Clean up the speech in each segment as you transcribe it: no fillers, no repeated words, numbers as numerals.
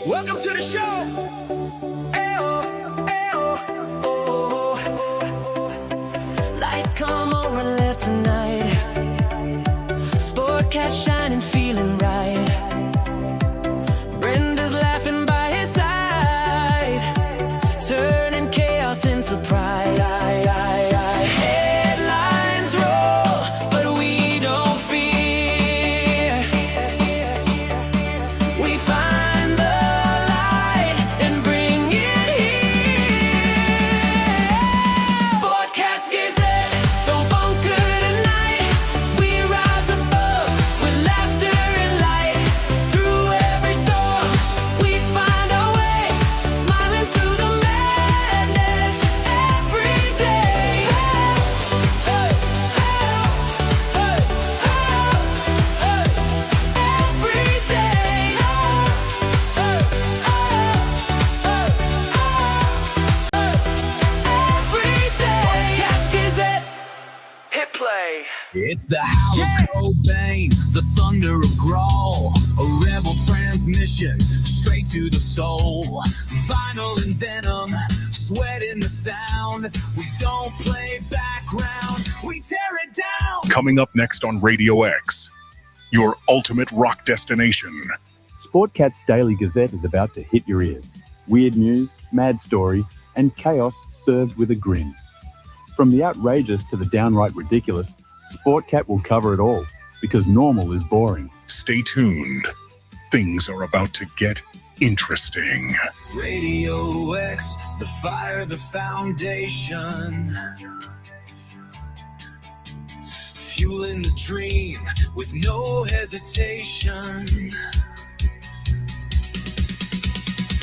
Welcome to the show. Ayo, ayo, oh. Lights come on my left tonight. Sportcat shining, feeling right. Brenda's laughing by his side, turning chaos into pride. Headlines roll, but we don't fear. We find the light and bring it here. Sportcat's Gazette, don't bunker tonight. We rise above with laughter and light. Through every storm, we find our way, smiling through the madness every day. Hey, hey, hey, hey, hey, every day. Every day. Sportcat's Gazette, hit play. It's the howl of Cobain, the thunder of Grawl, a rebel transmission straight to the soul. Vinyl and venom, sweat in the sound. We don't play background, we tear it down. Coming up next on Radio X, your ultimate rock destination. Sportcat's Daily Gazette is about to hit your ears. Weird news, mad stories, and chaos served with a grin. From the outrageous to the downright ridiculous, Sportcat will cover it all, because normal is boring. Stay tuned. Things are about to get interesting. Radio X, the fire, the foundation. Fueling the dream with no hesitation.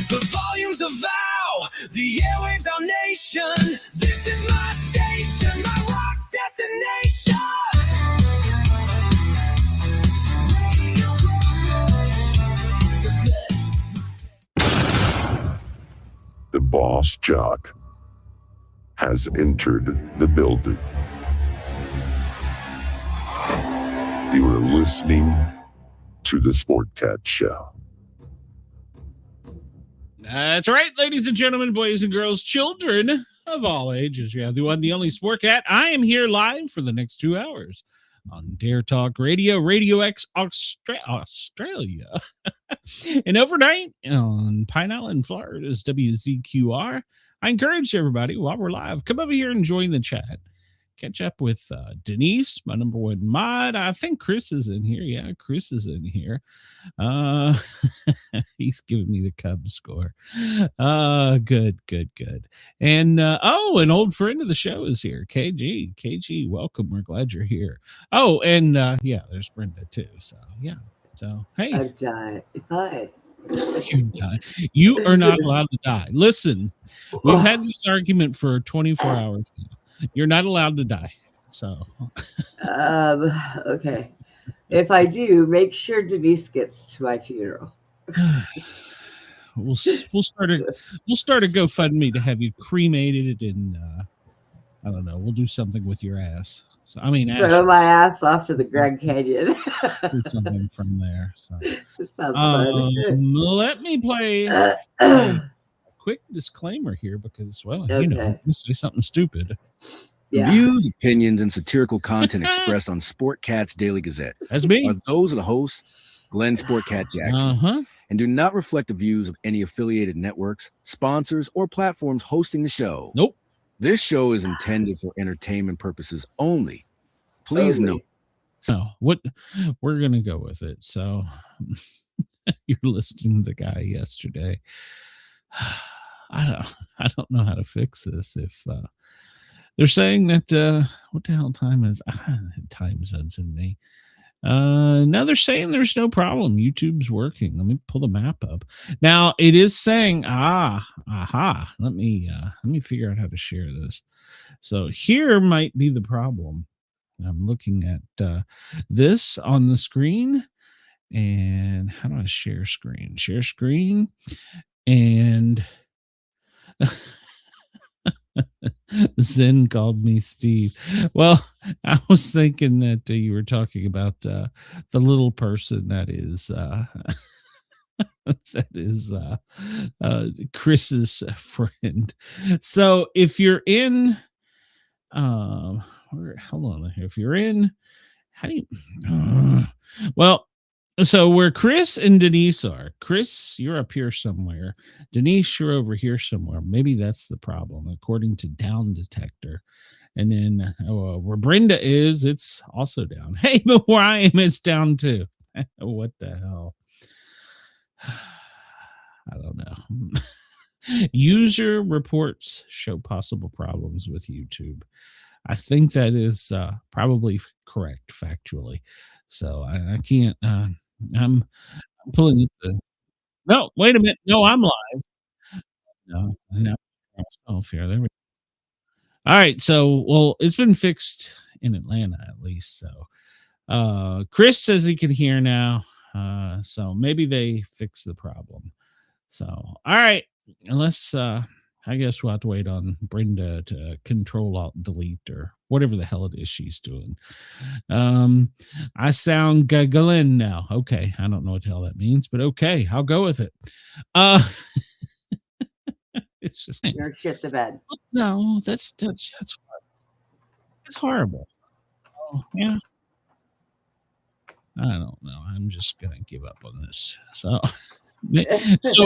The volumes of vow, the airwaves, our nation. This is my station, my rock destination. The boss jock has entered the building. You are listening to the Sportcat Show. That's right, ladies and gentlemen, boys and girls, children of all ages. You have the one, the only Sportcat. I am here live for the next 2 hours on Dare Talk Radio, Radio X Australia, and overnight on Pine Island, Florida is WZQR. I encourage everybody while we're live, come over here and join the chat. Catch up with Denise, my number one mod. I think Chris is in here. Yeah, Chris is in here. He's giving me the Cubs score. Good. And an old friend of the show is here. KG, welcome. We're glad you're here. Oh, and there's Brenda too. So yeah. So hey, I've died. Hi. you die. You are not allowed to die. Listen, we've had this argument for 24 hours now. You're not allowed to die. So Okay. If I do, make sure Denise gets to my funeral. we'll start a GoFundMe to have you cremated, and I don't know. We'll do something with your ass. So I mean, throw my ass off to the Grand Canyon. Do something from there. So this sounds fun. Let me play a quick disclaimer here because, well, you know, you say something stupid. Yeah. Views, opinions, and satirical content expressed on Sportcat's Daily Gazette That's me. are those of the host, Glenn Sportcat Jackson, and do not reflect the views of any affiliated networks, sponsors, or platforms hosting the show. Nope. This show is intended for entertainment purposes only. Please note. So what we're gonna go with it. So you're listening to the guy yesterday. I don't know how to fix this. If they're saying that what the hell time is time zones in me. Now they're saying there's no problem. YouTube's working. Let me pull the map up. Now it is saying, let me figure out how to share this. So here might be the problem. I'm looking at this on the screen. And how do I share screen? Share screen. And Zen called me Steve. Well, I was thinking that you were talking about the little person that is That is Chris's friend. So if you're in, hold on, if you're in, how do you? Well, so where Chris and Denise are, Chris, you're up here somewhere. Denise, you're over here somewhere. Maybe that's the problem, according to Down Detector. And then where Brenda is, it's also down. Hey, but where I am, it's down too. What the hell? I don't know. User reports show possible problems with YouTube. I think that is probably correct factually. So I can't. I'm pulling it. No, wait a minute. No, I'm live. No, myself here. There we go. All right. So, well, it's been fixed in Atlanta at least. So, Chris says he can hear now. So maybe they fix the problem. So, all right. Unless, I guess we'll have to wait on Brenda to Control Alt Delete or whatever the hell it is she's doing. I sound Glen now. Okay, I don't know what the hell that means, but okay, I'll go with it. It's just You're shit the bed. No, that's horrible. It's horrible. Oh, yeah. I don't know. I'm just gonna give up on this. So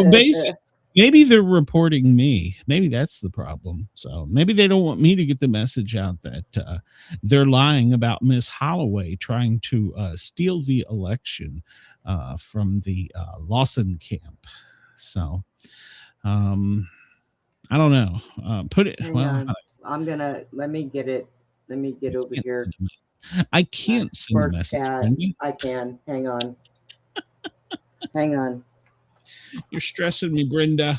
basically, maybe they're reporting me. Maybe that's the problem. So maybe they don't want me to get the message out that they're lying about Miss Holloway trying to steal the election from the Lawson camp. So I don't know. Put it. Hang Well, on. I'm gonna let me get it. Let me get over here. I can't send a message. I can. Hang on. Hang on. You're stressing me, Brenda.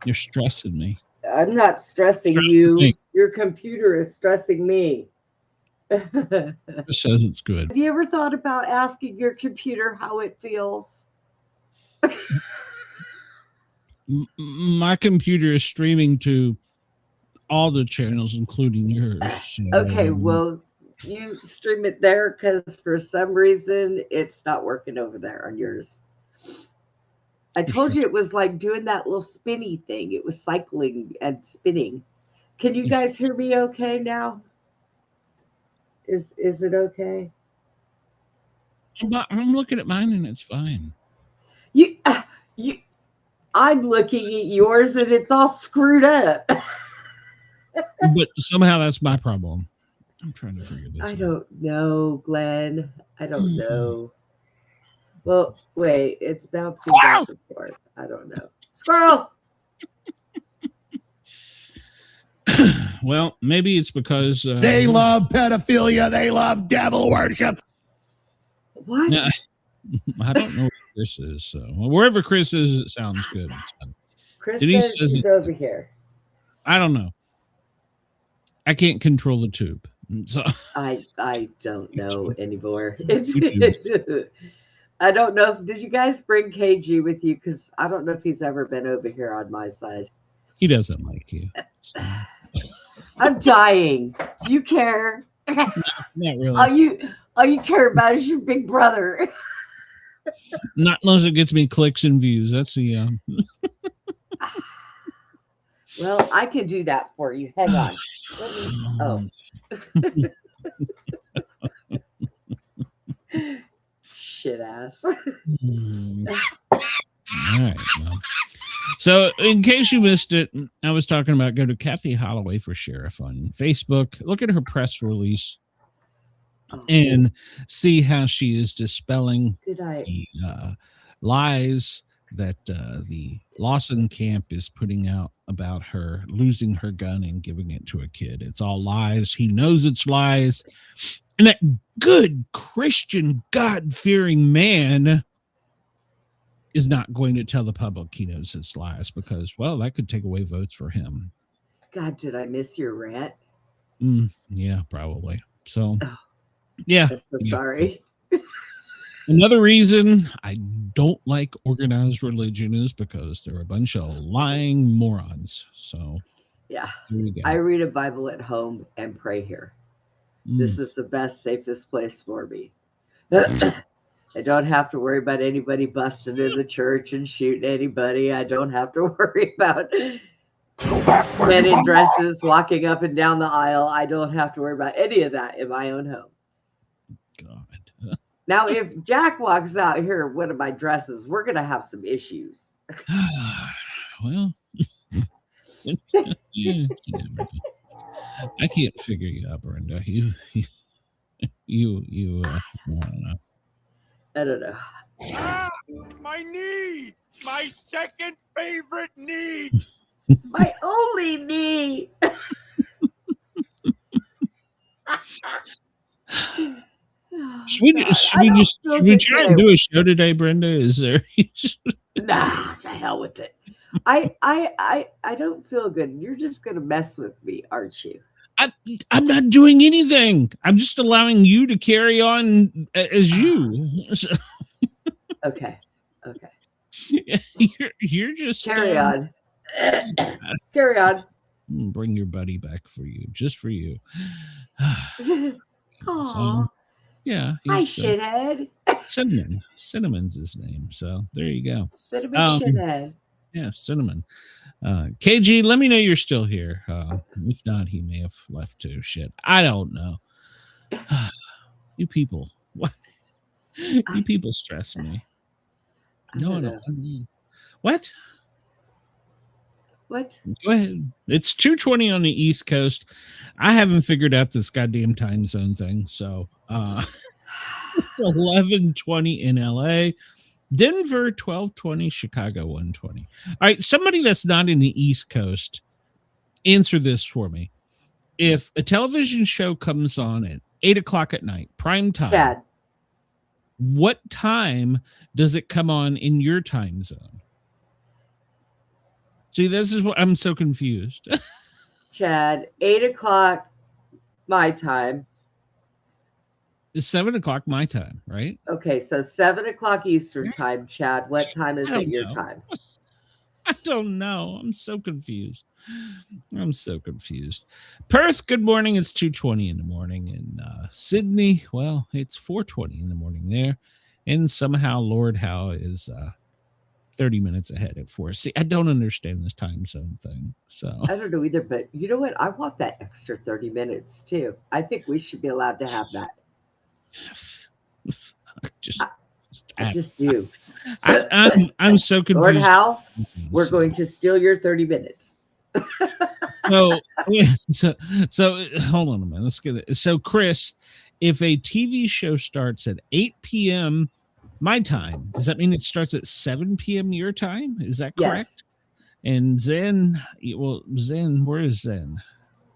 You're stressing me. I'm not stressing you. Your computer is stressing me. It says it's good. Have you ever thought about asking your computer how it feels? My computer is streaming to all the channels, including yours. So. Okay, well, you stream it there because for some reason it's not working over there on yours. I told you it was like doing that little spinny thing. It was cycling and spinning. Can you guys hear me okay now? Is it okay? I'm looking at mine and it's fine. I'm looking at yours and it's all screwed up. But somehow that's my problem. I'm trying to figure this out. I don't know, Glenn. I don't know. Well, wait, it's bouncing back and forth. I don't know. Squirrel! Well, maybe it's because they love pedophilia. They love devil worship. What? I don't know what Chris is. So wherever Chris is, it sounds good. Chris says he's over here. I don't know. I can't control the tube. So I don't know anymore. I don't know if did you guys bring KG with you? Because I don't know if he's ever been over here on my side. He doesn't like you. So. I'm dying. Do you care? No, not really. All you care about is your big brother. Not unless it gets me clicks and views. That's the Well, I can do that for you. Hang on. Shit ass. All right. Well. So, in case you missed it, I was talking about go to Kathy Holloway for Sheriff on Facebook. Look at her press release and see how she is dispelling the lies that the Lawson camp is putting out about her losing her gun and giving it to a kid. It's all lies. He knows it's lies. And that good Christian, God-fearing man is not going to tell the public he knows it's lies because, well, that could take away votes for him. God, did I miss your rant? Yeah, probably. So, yeah. I'm so sorry. Another reason I don't like organized religion is because they're a bunch of lying morons. So, yeah, I read a Bible at home and pray here. This is the best, safest place for me. I don't have to worry about anybody busting in the church and shooting anybody. I don't have to worry about men in dresses walking up and down the aisle. I don't have to worry about any of that in my own home. God. Now, if Jack walks out here in one of my dresses, we're going to have some issues. Well, you never know. I can't figure you out, Brenda. I don't know. My knee! My second favorite knee! My only knee! Should we try and do a show today, Brenda? Is there? Nah, the hell with it. I don't feel good. You're just gonna mess with me, aren't you? I'm not doing anything. I'm just allowing you to carry on as you. Okay. You're just carry on. Carry on. Bring your buddy back for you, just for you. Aww. So, yeah. Hi, shithead. Cinnamon. Cinnamon's his name. So there you go. Cinnamon shithead. Yeah, Cinnamon. KG, let me know you're still here. If not, he may have left too. Shit. I don't know. You people. What? You people stress me. No. What? What? Go ahead. It's 2:20 on the East Coast. I haven't figured out this goddamn time zone thing. So it's 11:20 in LA. Denver 12:20, Chicago 1:20. All right, somebody that's not in the East Coast, answer this for me. If a television show comes on at 8:00 at night, prime time, Chad, what time does it come on in your time zone? See, this is what I'm so confused. Chad, 8:00 my time. It's 7:00 my time, right? Okay, so 7:00 Eastern time, Chad. What time is it your time? I don't know. I'm so confused. Perth, good morning. It's 2:20 in the morning. In Sydney, well, it's 4:20 in the morning there. And somehow Lord Howe is 30 minutes ahead at 4. See, I don't understand this time zone thing. So I don't know either, but you know what? I want that extra 30 minutes too. I think we should be allowed to have that. I just do. I'm so confused. Lord Howe, we're going to steal your 30 minutes. So hold on a minute. Let's get it. So Chris, if a TV show starts at 8 p.m. my time, does that mean it starts at 7 p.m. your time? Is that correct? Yes. And Zen, where is Zen?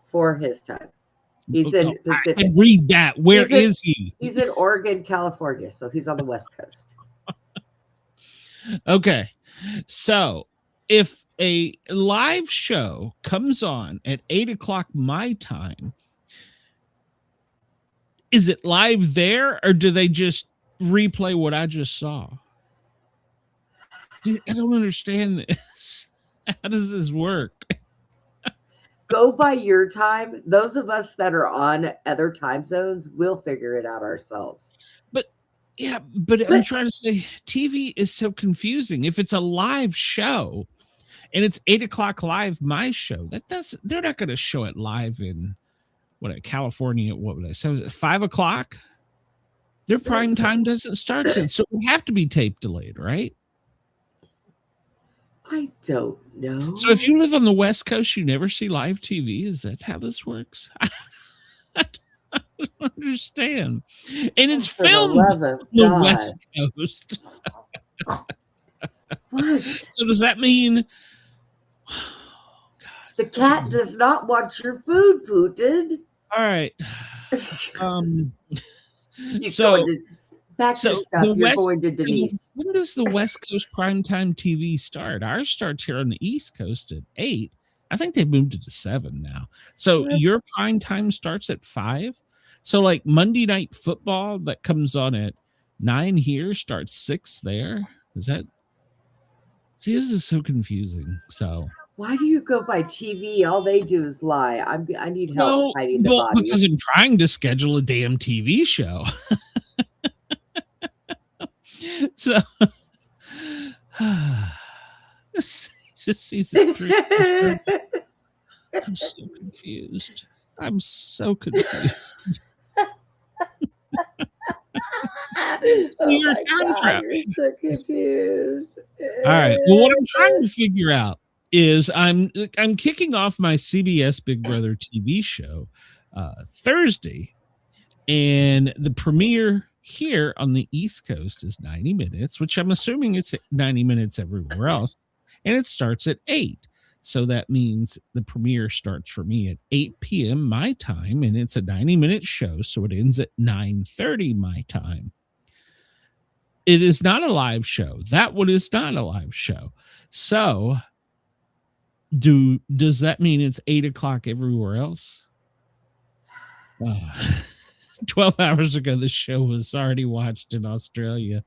For his time. He's in Pacific. I can read that. Where is he? He's in Oregon, California. So he's on the West Coast. Okay. So if a live show comes on at 8:00 my time, is it live there or do they just replay what I just saw? Dude, I don't understand this. How does this work? Go by your time. Those of us that are on other time zones, we'll figure it out ourselves. But I'm trying to say TV is so confusing. If it's a live show and it's 8:00 live, my show, they're not going to show it live in California. What would I say? 5:00? Their prime time doesn't start then, so it would have to be tape delayed, right? I don't know. So if you live on the West Coast, you never see live TV. Is that how this works? I don't understand. And it's filmed on the West Coast. What? So does that mean the cat does not want your food, Putin? All right. Back to stuff. You're going to Denise. When does the West Coast primetime TV start? Ours starts here on the East Coast at 8. I think they moved it to 7 now. So your prime time starts at 5. So like Monday Night Football that comes on at 9 here starts 6 there. Is that? See, this is so confusing. So why do you go by TV? All they do is lie. I need help hiding the body. Because I'm trying to schedule a damn TV show. So, just season 3. I'm so confused. I'm so confused. Oh You're my a time God, trap. you're so confused. All right. Well, what I'm trying to figure out is I'm kicking off my CBS Big Brother TV show Thursday, and the premiere here on the East Coast is 90 minutes, which I'm assuming it's 90 minutes everywhere else, and it starts at 8. So that means the premiere starts for me at 8 p.m. my time, and it's a 90-minute show, so it ends at 9:30 my time. It is not a live show. That one is not a live show. So does that mean it's 8 o'clock everywhere else? 12 hours ago, the show was already watched in Australia.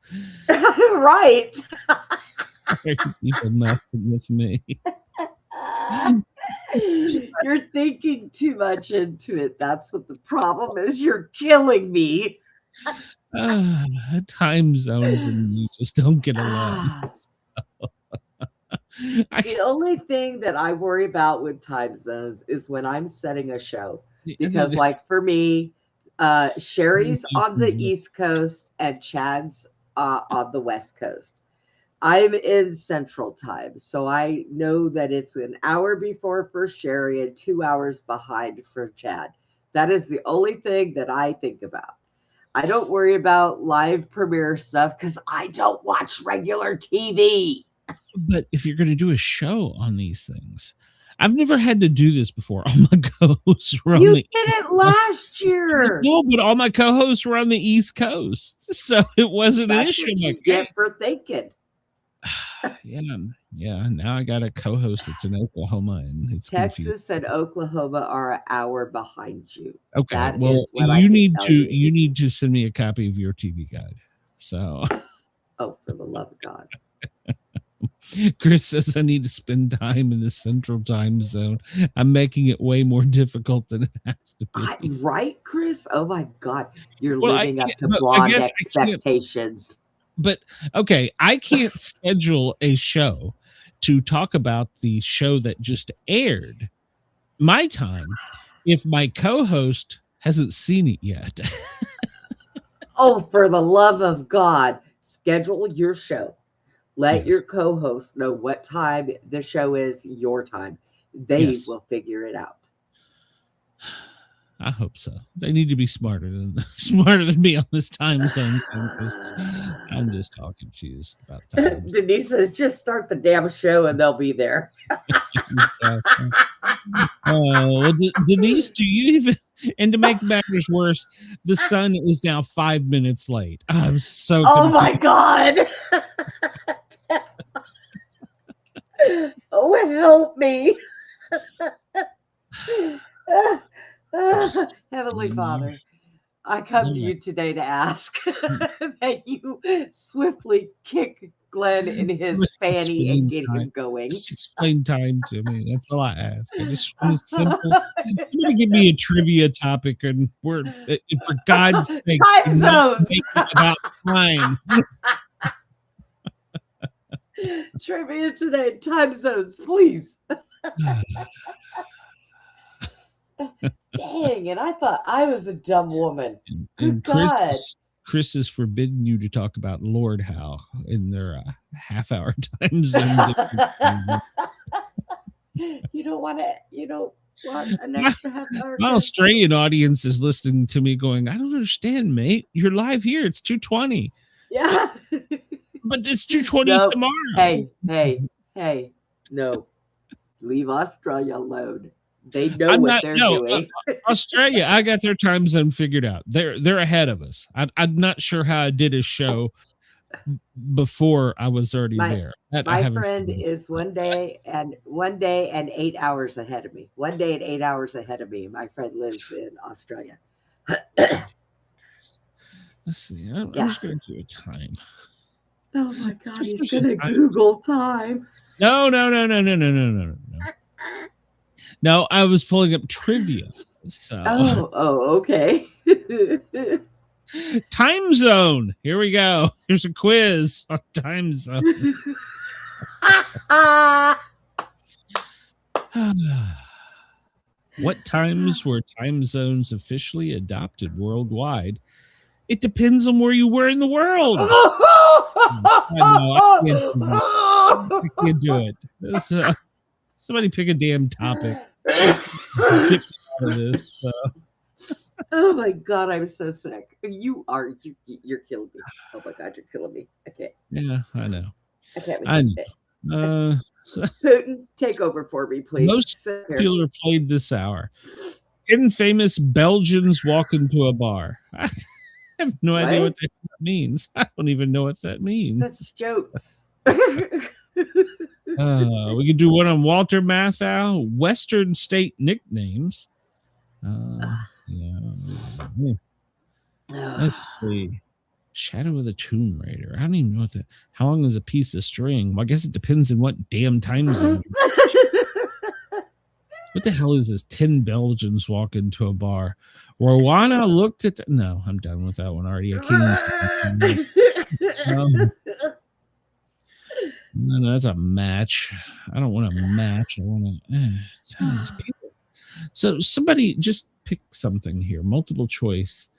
Right. People messing with me. You're thinking too much into it. That's what the problem is. You're killing me. Time zones and you just don't get along. The only thing that I worry about with time zones is when I'm setting a show. Because, like, for me, Sherry's on the East Coast and Chad's on the West Coast. I'm in Central Time, so I know that it's an hour before for Sherry and 2 hours behind for Chad. That is the only thing that I think about. I don't worry about live premiere stuff because I don't watch regular TV. But if you're going to do a show on these things, I've never had to do this before. All my co-hosts were on You the did it last year. No, but all my co-hosts were on the East Coast, so it wasn't an issue. What you get for thinking. Yeah. Now I got a co-host that's in Oklahoma, and it's Texas confusing. and Oklahoma are an hour behind you. Okay, That well, is what I you can need tell to you. need to send me a copy of your TV guide. So, Oh, for the love of God. Chris says I need to spend time in the Central Time Zone. I'm making it way more difficult than it has to be. Right, Chris? Oh my God. You're Well, living up to I blonde guess expectations. But okay, I can't schedule a show to talk about the show that just aired my time if my co-host hasn't seen it yet. Oh, for the love of God, schedule your show. Let your co-host know what time the show is, your time. They will figure it out. I hope so. They need to be smarter than me on this time zone thing, because I'm just all confused about times. Denise says, just start the damn show and they'll be there. Well, Denise, do you even? And to make matters worse, the sun is now 5 minutes late. I'm so confused. Oh my God. Oh, help me. Heavenly Father, I come to you today to ask that you swiftly kick Glenn in his fanny and get him going. Just explain time to me. That's all I ask. I just want simple. Somebody give me a trivia topic, and for God's sake, time zones. About time. Trivia today, time zones, please. Dang, and I thought I was a dumb woman. And Chris is forbidden you to talk about Lord Howe in their half-hour time zone. You don't want an extra half hour. My Australian audience is listening to me going, I don't understand, mate. You're live here. It's 2:20. Yeah. But it's 2:20 tomorrow. Hey. No. Leave Australia alone. They know what they're doing. Australia, I got their time zone figured out. They're ahead of us. I'm not sure how I did a show before I was already there. My friend is one day and 8 hours ahead of me. 1 day and 8 hours ahead of me. My friend lives in Australia. Let's see. I'm just going to do a time. Oh my God, he's going to Google time. No. No, I was pulling up trivia. So. Oh, okay. Time zone. Here we go. Here's a quiz on time zone. What times were time zones officially adopted worldwide? It depends on where you were in the world. I can't do it. Somebody pick a damn topic. Get out of this. Oh my God, I'm so sick. You're killing me. Oh my God, you're killing me. I can't. Yeah, I know. I can't. I know. Putin, take over for me, please. Most popular played this hour. 10 famous Belgians walk into a bar. I have no idea what that means. I don't even know what that means. That's jokes. We can do one on Walter Matthau, Western state nicknames. Let's see. Shadow of the Tomb Raider. I don't even know how long is a piece of string? Well, I guess it depends on what damn time zone. What the hell is this? 10 Belgians walk into a bar. Rowena looked at no, I'm done with that one already. I can't. No, that's a match. I don't want a match. I want to. So somebody just pick something here. Multiple choice.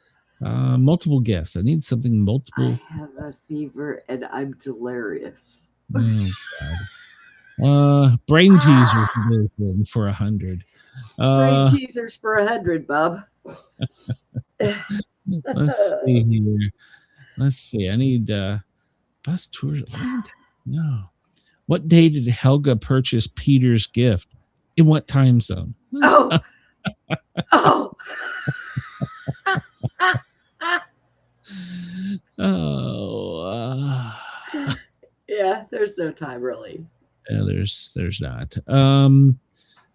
Multiple guess. I need something multiple. I have a fever and I'm delirious. Oh, God. Brain teasers for 100. Brain teasers for 100, Bob. Let's see here. Let's see. I need bus tours. No. What day did Helga purchase Peter's gift? In what time zone? Oh. Yeah, there's no time really. Yeah, there's not.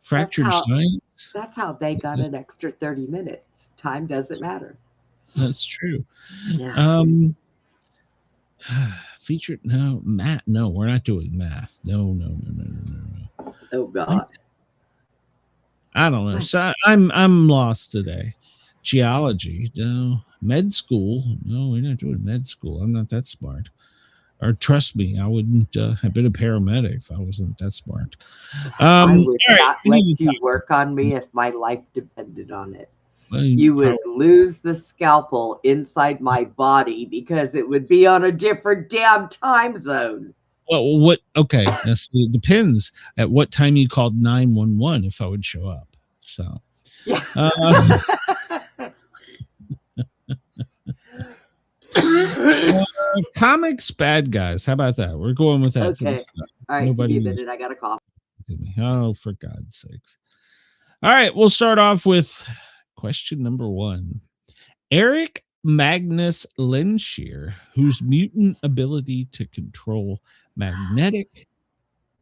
Fractured science. That's how they got an extra 30 minutes. Time doesn't matter. That's true. Yeah. Featured math. No, we're not doing math. No. Oh God. I don't know. So I'm lost today. Geology. No. Med school. No, we're not doing med school. I'm not that smart. Or trust me, I wouldn't have been a paramedic if I wasn't that smart. I would not let you work on me if my life depended on it. You would lose the scalpel inside my body because it would be on a different damn time zone. Well, what? Okay, it depends at what time you called 911 if I would show up. So, yeah. Comics bad guys. How about that? We're going with that. Okay. All right. Nobody give me a minute. I got a cough. Oh, for God's sakes. All right. We'll start off with question number 1. Eric Magnus Lenshear, whose mutant ability to control magnetic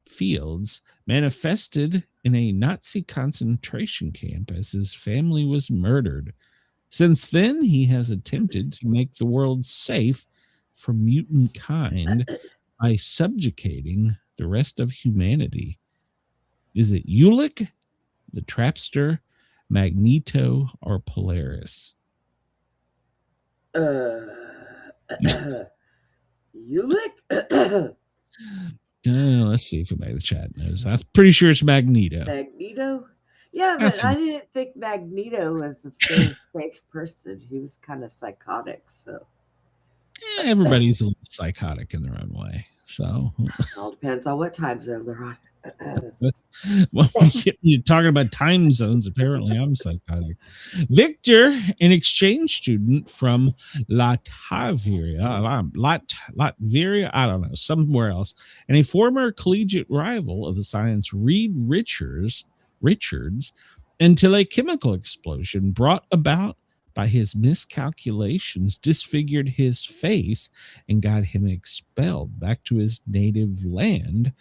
fields manifested in a Nazi concentration camp as his family was murdered. Since then, he has attempted to make the world safe for mutant kind by subjugating the rest of humanity. Is it Ulick, the Trapster, Magneto, or Polaris? Ulick? Let's see if anybody in the chat knows. I'm pretty sure it's Magneto. Magneto? Yeah, but I didn't think Magneto was a very safe person. He was kind of psychotic, so. Yeah, everybody's a little psychotic in their own way. So it all depends on what time zone they're on. Well, you're talking about time zones. Apparently, I'm psychotic. Victor, an exchange student from Latveria, I don't know, somewhere else, and a former collegiate rival of the science Reed Richards, until a chemical explosion brought about by his miscalculations disfigured his face and got him expelled back to his native land,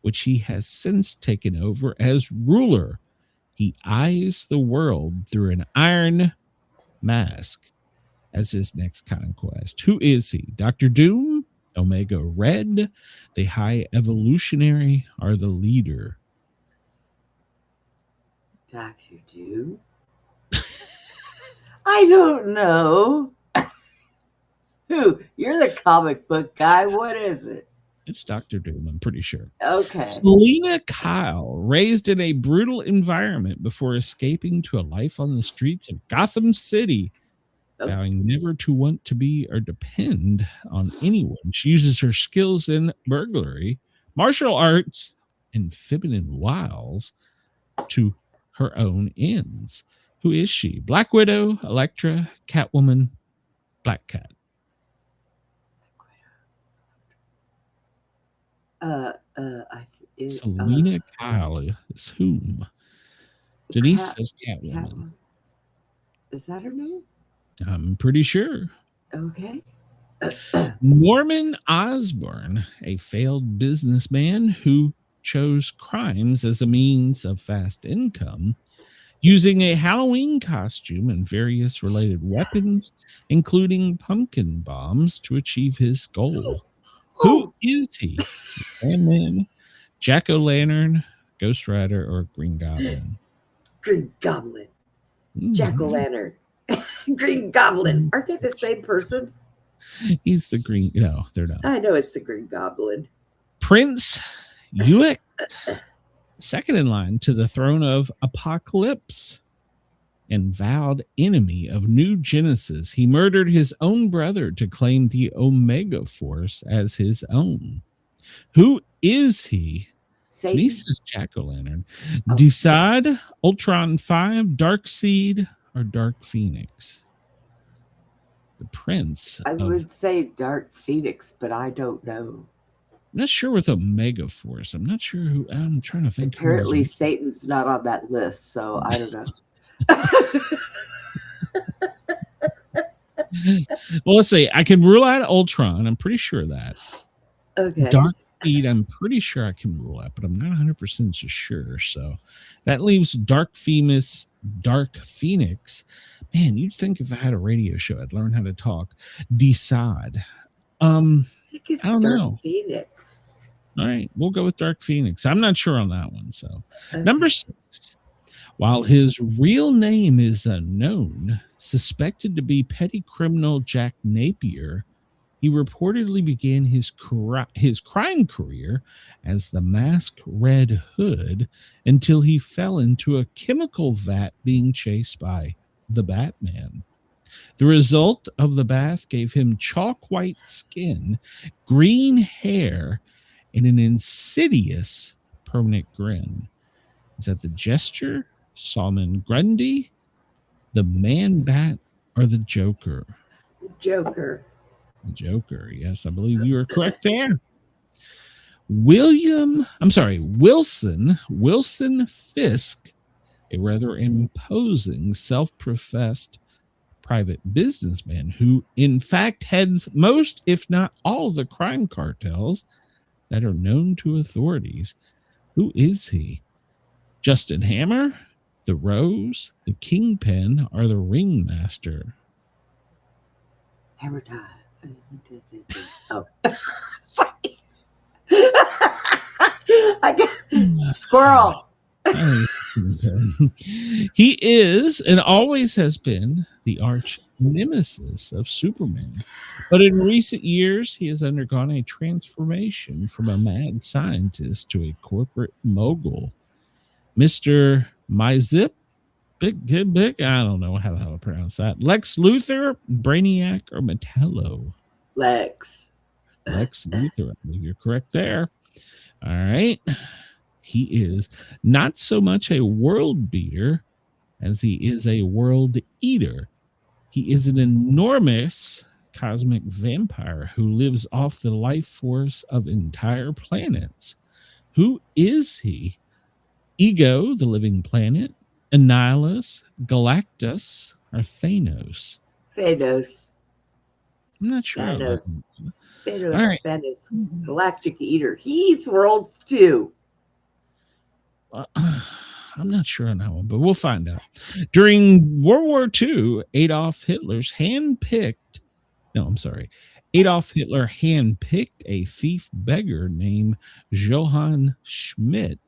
which he has since taken over as ruler. He eyes the world through an iron mask as his next conquest. Who is he? Dr. Doom, Omega Red, the High Evolutionary, or the Leader? Dr. Doom? I don't know. Who? You're the comic book guy. What is it? It's Dr. Doom, I'm pretty sure. Okay. Selena Kyle, raised in a brutal environment before escaping to a life on the streets of Gotham City, vowing never to want to be or depend on anyone. She uses her skills in burglary, martial arts, and feminine wiles to her own ends. Who is she? Black Widow, Elektra, Catwoman, Black Cat. Selena Kyle is whom? Denise says Catwoman. Is that her name? I'm pretty sure. Okay. Norman Osborn, a failed businessman who chose crimes as a means of fast income, using a Halloween costume and various related weapons, including pumpkin bombs, to achieve his goal. Who is he? Sandman, Jack-o'-lantern, Ghost Rider, or Green Goblin? Green Goblin. Jack-o'-lantern. Green Goblin. Aren't they the same person? He's the green. No, they're not. I know it's the Green Goblin. Prince Uick, second in line to the throne of Apocalypse and vowed enemy of New Genesis. He murdered his own brother to claim the Omega Force as his own. Who is he? He says Jack-o'-lantern. Decide Ultron 5, Darkseid, or Dark Phoenix? The Prince. I would say Dark Phoenix, but I don't know. I'm not sure with Omega Force. I'm not sure who. I'm trying to think. Apparently, Satan's not on that list, so I don't know. Well, let's see. I can rule out Ultron. I'm pretty sure of that. Okay. Darkseid, I'm pretty sure I can rule out, but I'm not 100% sure. So that leaves Dark Phoenix. Man, you'd think if I had a radio show, I'd learn how to talk. Decide. I don't know. Phoenix. All right, we'll go with Dark Phoenix. I'm not sure on that one. So, number 6. While his real name is unknown, suspected to be petty criminal Jack Napier, he reportedly began his crime career as the Masked Red Hood until he fell into a chemical vat being chased by the Batman. The result of the bath gave him chalk white skin, green hair, and an insidious permanent grin. Is that the Gesture, Solomon Grundy, the Man-Bat, or the Joker? Joker. The Joker. Yes, I believe you are correct there. Wilson Fisk, a rather imposing self-professed private businessman who in fact heads most, if not all, of the crime cartels that are known to authorities. Who is he? Justin Hammer, the Rose, the Kingpin, or the Ringmaster? Hammer time. Oh, sorry. I got squirrel. He is and always has been the arch nemesis of Superman. But in recent years, he has undergone a transformation from a mad scientist to a corporate mogul. Mr. Myzip, Big, I don't know how the hell to pronounce that. Lex Luthor, Brainiac, or Metallo? Lex Luthor. I believe you're correct there. All right. He is not so much a world beater as he is a world eater. He is an enormous cosmic vampire who lives off the life force of entire planets. Who is he? Ego, the living planet, Annihilus, Galactus, or Thanos? Thanos. I'm not sure. Thanos. All right. Thanos. Galactic Eater. He eats worlds too. I'm not sure on that one, but we'll find out. During World War II, Adolf Hitler handpicked a thief beggar named Johann Schmidt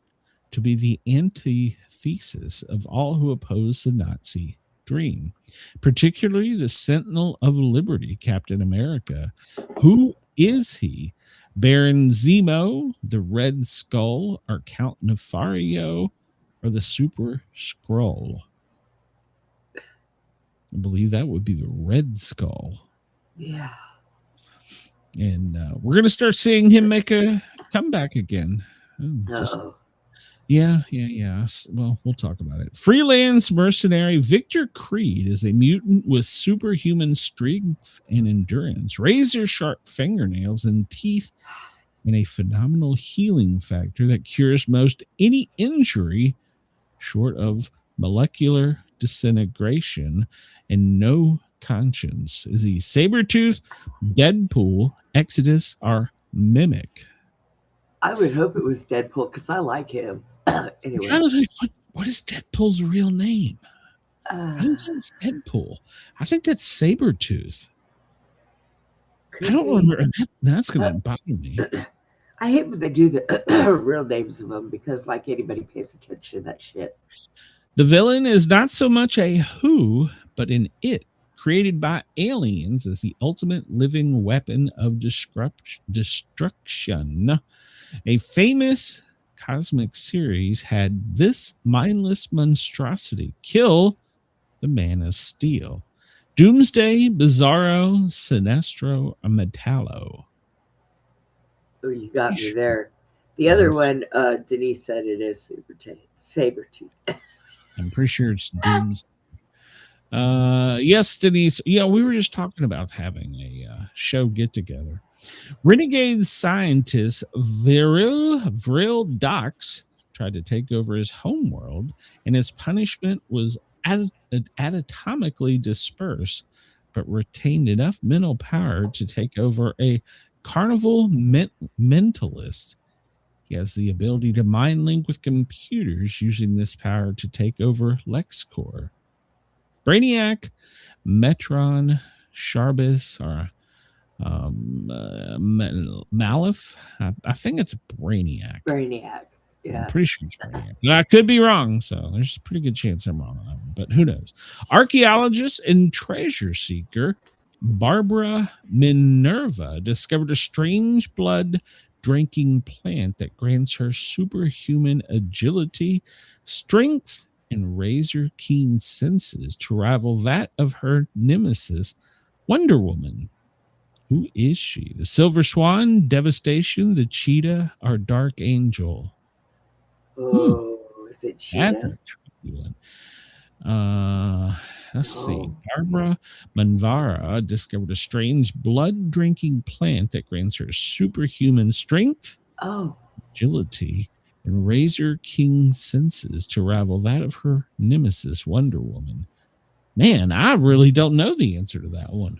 to be the antithesis of all who opposed the Nazi dream, particularly the Sentinel of Liberty, Captain America. Who is he? Baron Zemo, the Red Skull, or Count Nefario, or the Super Skrull? I believe that would be the Red Skull. Yeah. And we're going to start seeing him make a comeback again. Yeah. Well, we'll talk about it. Freelance mercenary Victor Creed is a mutant with superhuman strength and endurance, razor-sharp fingernails and teeth, and a phenomenal healing factor that cures most any injury short of molecular disintegration and no conscience. Is he Sabretooth, Deadpool, Exodus, or Mimic? I would hope it was Deadpool because I like him. Anyway, what is Deadpool's real name? I don't think it's Deadpool. I think that's Sabretooth. I don't remember. That's going to bother me. I hate when they do the real names of them because, like, anybody pays attention to that shit. The villain is not so much a who, but an it, created by aliens as the ultimate living weapon of destruction. A famous cosmic series had this mindless monstrosity kill the Man of Steel. Doomsday, Bizarro, Sinestro, or Metallo. Oh, you got me there. The other one, Denise said it is Sabretooth. I'm pretty sure it's Doomsday. Yes, Denise. Yeah, we were just talking about having a show get together. Renegade scientist Vril Dox tried to take over his homeworld, and his punishment was anatomically dispersed, but retained enough mental power to take over a carnival mentalist. He has the ability to mind link with computers, using this power to take over LexCorp. Brainiac, Metron, Sharbus, or Malif. I think it's Brainiac. Brainiac. Yeah. I'm pretty sure it's Brainiac. But I could be wrong, so there's a pretty good chance I'm wrong on that one, but who knows? Archaeologist and treasure seeker Barbara Minerva discovered a strange blood drinking plant that grants her superhuman agility, strength, and razor keen senses to rival that of her nemesis, Wonder Woman. Who is she? The Silver Swan, Devastation, the Cheetah, or Dark Angel? Oh, is it Cheetah? Let's see. Barbara Manvara discovered a strange blood-drinking plant that grants her superhuman strength, agility, and razor king senses to rival that of her nemesis, Wonder Woman. Man, I really don't know the answer to that one.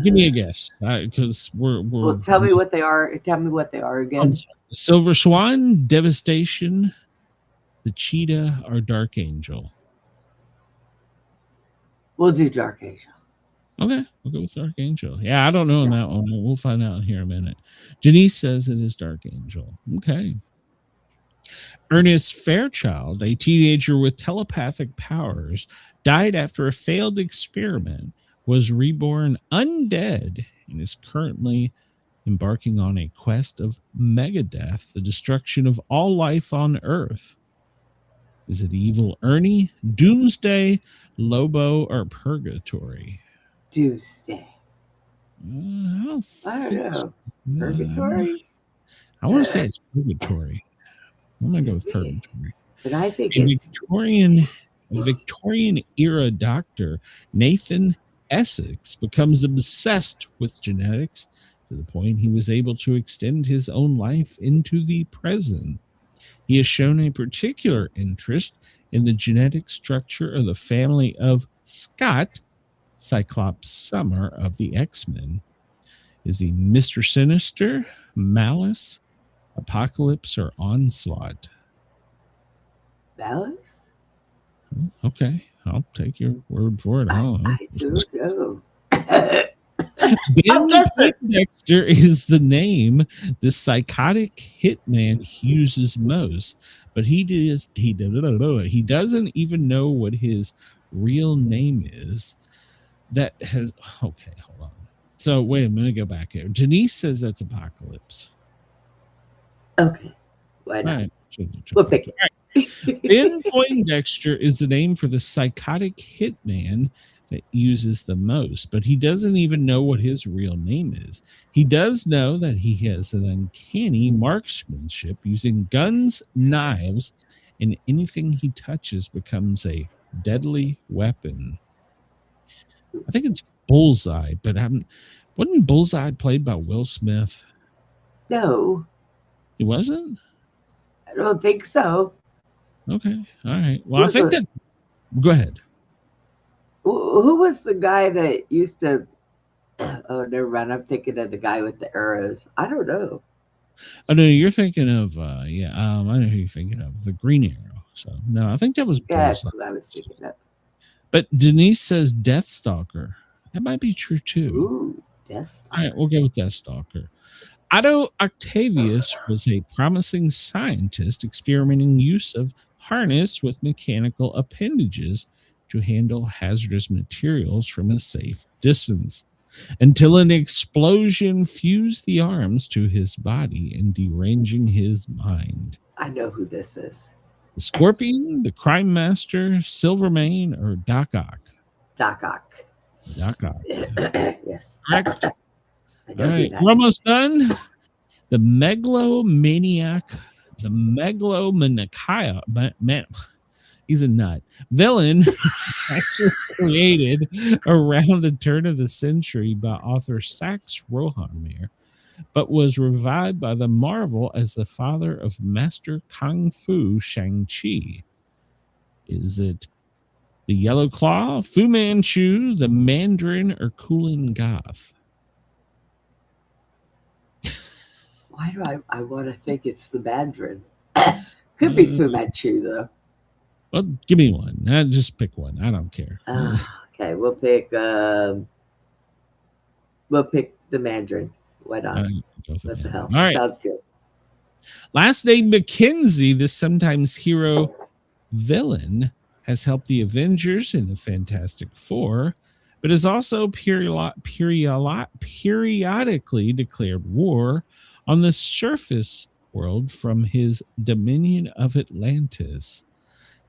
Give me a guess, because Well, tell me what they are. Tell me what they are again. Silver Swan, Devastation, the Cheetah, or Dark Angel. We'll do Dark Angel. Okay, we'll go with Dark Angel. Yeah, I don't know on that one. We'll find out here in a minute. Janice says it is Dark Angel. Okay. Ernest Fairchild, a teenager with telepathic powers, died after a failed experiment, was reborn undead, and is currently embarking on a quest of megadeath, the destruction of all life on Earth. Is it Evil Ernie, Doomsday, Lobo, or Purgatory? Doomsday. I don't know. Purgatory? I want to say it's Purgatory. I'm going to go with Purgatory. But I think it's Victorian era doctor Nathan Essex becomes obsessed with genetics to the point he was able to extend his own life into the present. He has shown a particular interest in the genetic structure of the family of Scott, Cyclops Summer of the X-Men. Is he Mr. Sinister, Malice, Apocalypse, or Onslaught? Malice? Okay, I'll take your word for it. I don't know. Ben Dexter is the name the psychotic hitman uses most, but he doesn't even know what his real name is. That has okay, hold on. So wait a minute, go back here. Janice says that's Apocalypse. Okay, why not? All right. We'll pick it. Right. Ben Poindexter is the name for the psychotic hitman that uses the most, but he doesn't even know what his real name is. He does know that he has an uncanny marksmanship using guns, knives, and anything he touches becomes a deadly weapon. I think it's Bullseye, but wasn't Bullseye played by Will Smith? No. He wasn't? I don't think so. Okay. All right. Well, I think that... Go ahead. Who was the guy that used to... Oh, never mind. I'm thinking of the guy with the arrows. I don't know. Oh, no, you're thinking of... I know who you're thinking of. The Green Arrow. So, no, I think that was Bullseye. Yeah, that's what I was thinking of. But Denise says Deathstalker. That might be true, too. Ooh, Deathstalker. All right, we'll go with Deathstalker. Otto Octavius was a promising scientist experimenting use of harness with mechanical appendages to handle hazardous materials from a safe distance, until an explosion fused the arms to his body and deranging his mind. I know who this is. The Scorpion, the Crime Master, Silvermane, or Doc Ock? Doc Ock. Doc Ock. Yes. Correct. All right, we're almost done. The megalomaniac, he's a nut. Villain actually created around the turn of the century by author Sax Rohamir, but was revived by the Marvel as the father of Master Kung Fu Shang-Chi. Is it the Yellow Claw, Fu Manchu, the Mandarin, or Kulin Goth? Why do I want to think it's the Mandarin? Could be Fu Manchu, though. Well, give me one. Just pick one. I don't care. Okay, we'll pick the Mandarin. Why not? What the hell? All right. Sounds good. Last name McKenzie, this sometimes hero villain, has helped the Avengers in the Fantastic Four, but has also periodically declared war on the surface world from his dominion of Atlantis.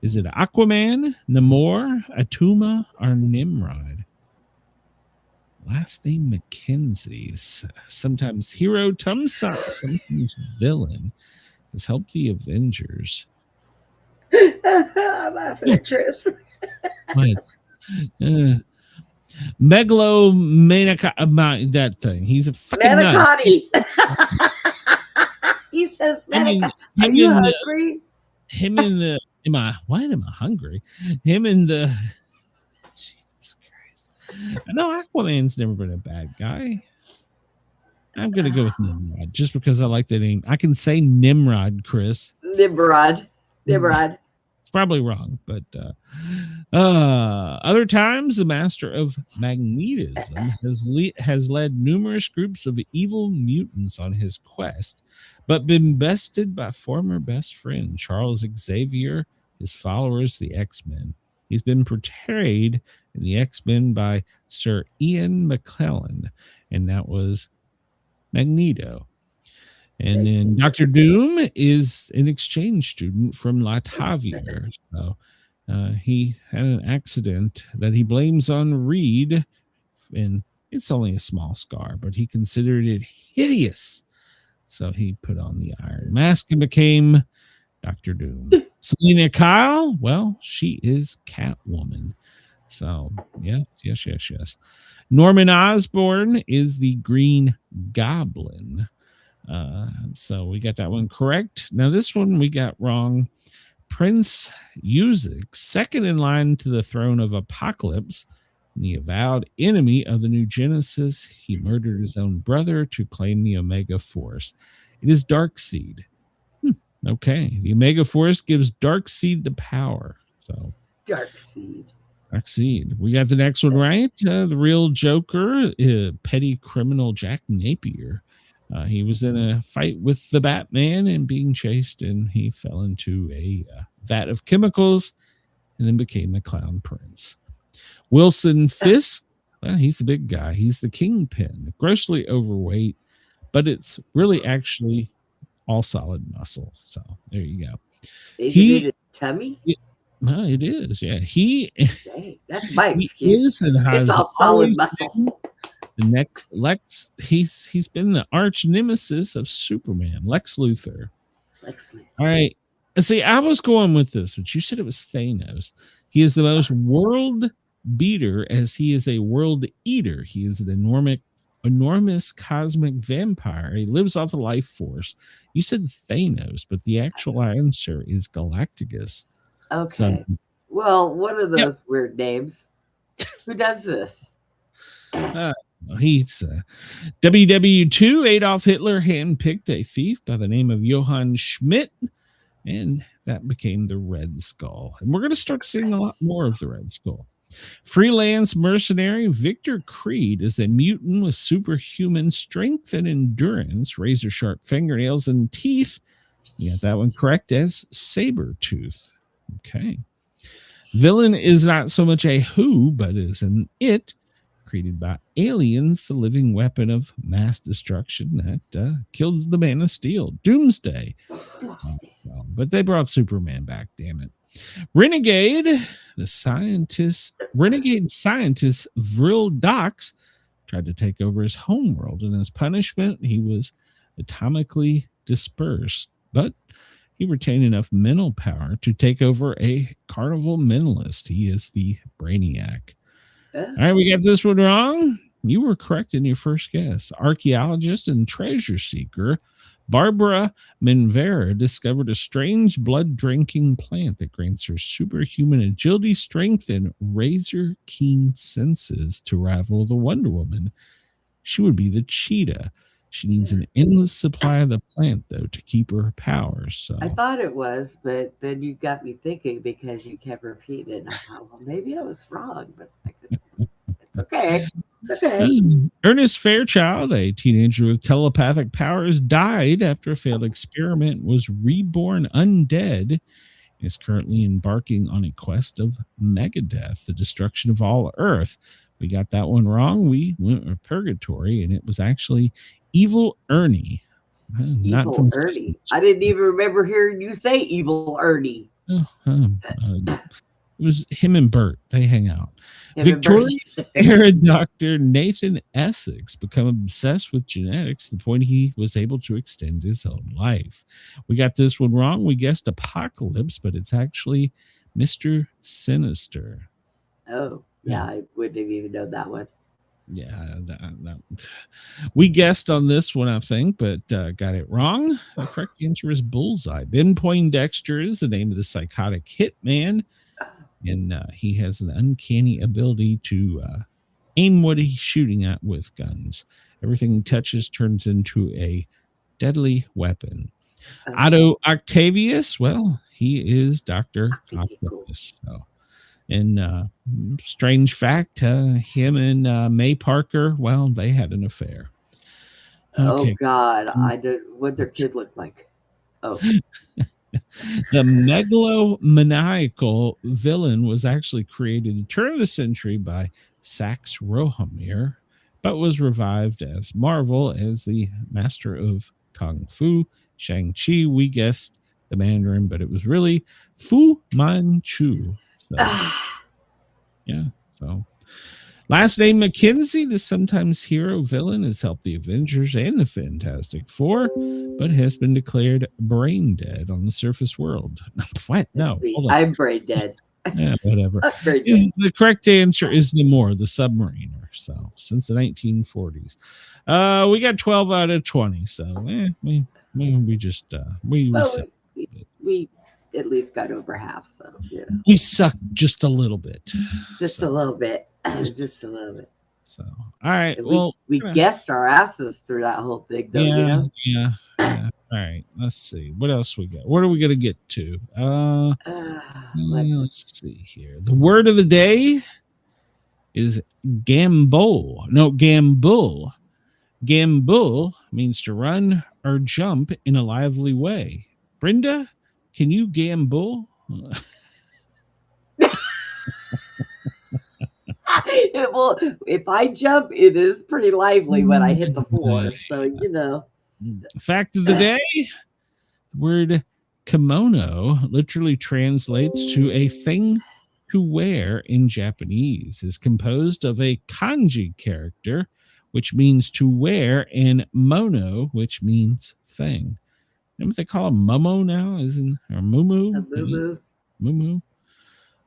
Is it Aquaman, Namor, Atuma, or Nimrod? Last name McKenzie, sometimes hero, sometimes villain, has helped the Avengers. I'm laughing at Tris. Megalomaniac, that thing. He's a fucking Manicotti. He says Manicotti. Are you hungry? Why am I hungry? Him and the Jesus Christ. No, Aquaman's never been a bad guy. I'm gonna go with Nimrod just because I like the name. I can say Nimrod, Chris. Nimrod. It's probably wrong, but other times the master of magnetism has led numerous groups of evil mutants on his quest, but been bested by former best friend Charles Xavier, his followers, the X-Men. He's been portrayed in the X-Men by Sir Ian McKellen, and that was Magneto. And then Dr. Doom is an exchange student from Latavia. So he had an accident that he blames on Reed, and it's only a small scar, but he considered it hideous. So he put on the Iron Mask and became Dr. Doom. Selena Kyle, well, she is Catwoman. So yes. Norman Osborn is the Green Goblin. So we got that one correct. Now this one we got wrong. Prince Uzik, second in line to the throne of Apocalypse, the avowed enemy of the New Genesis. He murdered his own brother to claim the Omega Force. It is Darkseid. Okay, the Omega Force gives Darkseid the power. So Darkseid. We got the next one right. The real Joker, petty criminal Jack Napier. He was in a fight with the Batman and being chased, and he fell into a vat of chemicals and then became the Clown Prince. Wilson Fisk, well, he's a big guy. He's the kingpin, grossly overweight, but it's really actually all solid muscle. So there you go. Is it a tummy? It is, yeah. Dang, that's my excuse. It's all solid muscle. The next Lex, he's been the arch nemesis of Superman, Lex Luthor. All right. See, I was going with this, but you said it was Thanos. He is the most world beater as he is a world eater. He is an enormous cosmic vampire. He lives off the life force. You said Thanos, but the actual answer is Galacticus. Okay. So, well, one of those weird names. Who does this? He's WW2. Adolf Hitler handpicked a thief by the name of Johann Schmidt, and that became the Red Skull. And we're going to start seeing a lot more of the Red Skull. Freelance mercenary Victor Creed is a mutant with superhuman strength and endurance, razor sharp fingernails and teeth. You got that one correct, as Sabretooth. Okay. Villain is not so much a who, but is an it, created by aliens, the living weapon of mass destruction that killed the Man of Steel, Doomsday. But they brought Superman back, damn it. Renegade scientist Vril Dox tried to take over his homeworld, and as punishment, he was atomically dispersed, but he retained enough mental power to take over a carnival mentalist. He is the Brainiac. All right, we got this one wrong. You were correct in your first guess. Archaeologist and treasure seeker Barbara Minvera discovered a strange blood-drinking plant that grants her superhuman agility, strength, and razor-keen senses to rival the Wonder Woman. She would be the Cheetah. She needs an endless supply of the plant, though, to keep her powers. So I thought it was, but then you got me thinking because you kept repeating it. And I thought, well, maybe I was wrong, but it's okay. It's okay. Ernest Fairchild, a teenager with telepathic powers, died after a failed experiment, was reborn undead, is currently embarking on a quest of Megadeath, the destruction of all Earth. We got that one wrong. We went to purgatory, and it was actually Evil Ernie. Evil Ernie. I didn't even remember hearing you say Evil Ernie. It was him and Bert. They hang out. Victorian era doctor Nathan Essex became obsessed with genetics to the point he was able to extend his own life. We got this one wrong. We guessed Apocalypse, but it's actually Mr. Sinister. Oh, yeah. I wouldn't have even known that one. Yeah, we guessed on this one, I think, but got it wrong. The correct answer is Bullseye. Ben Poindexter is the name of the psychotic hitman, and he has an uncanny ability to aim what he's shooting at with guns. Everything he touches turns into a deadly weapon. Otto Octavius, well, he is Dr. Octopus. So. And strange fact, him and May Parker, well, they had an affair. Okay. Oh, God. I don't. What their kid look like? Oh. The megalomaniacal villain was actually created at the turn of the century by Sax Rohamir, but was revived as Marvel as the master of Kung Fu. Shang-Chi, we guessed the Mandarin, but it was really Fu Manchu. So, yeah. So, last name McKenzie, the sometimes hero villain, has helped the Avengers and the Fantastic Four, but has been declared brain dead on the surface world. What? No, hold on. I'm brain dead. Yeah, whatever. The correct answer is Namor, the submariner. So, since the 1940s, we got 12 out of 20. So, we just we at least got over half, so yeah. We sucked just a little bit. Just a little bit. Just a little bit. So all right. We guessed our asses through that whole thing though, you know? Yeah. All right. Let's see. What else we got? What are we gonna get to? Let's see here. The word of the day is Gambull. No, Gambull. Gambul means to run or jump in a lively way. Brenda, can you gambul? Well, if I jump, it is pretty lively when I hit the floor. So, you know. Fact of the day, the word kimono literally translates to a thing to wear in Japanese. Is composed of a kanji character, which means to wear, and mono, which means thing. You know what they call a momo now? Isn't or mumu? Mumu.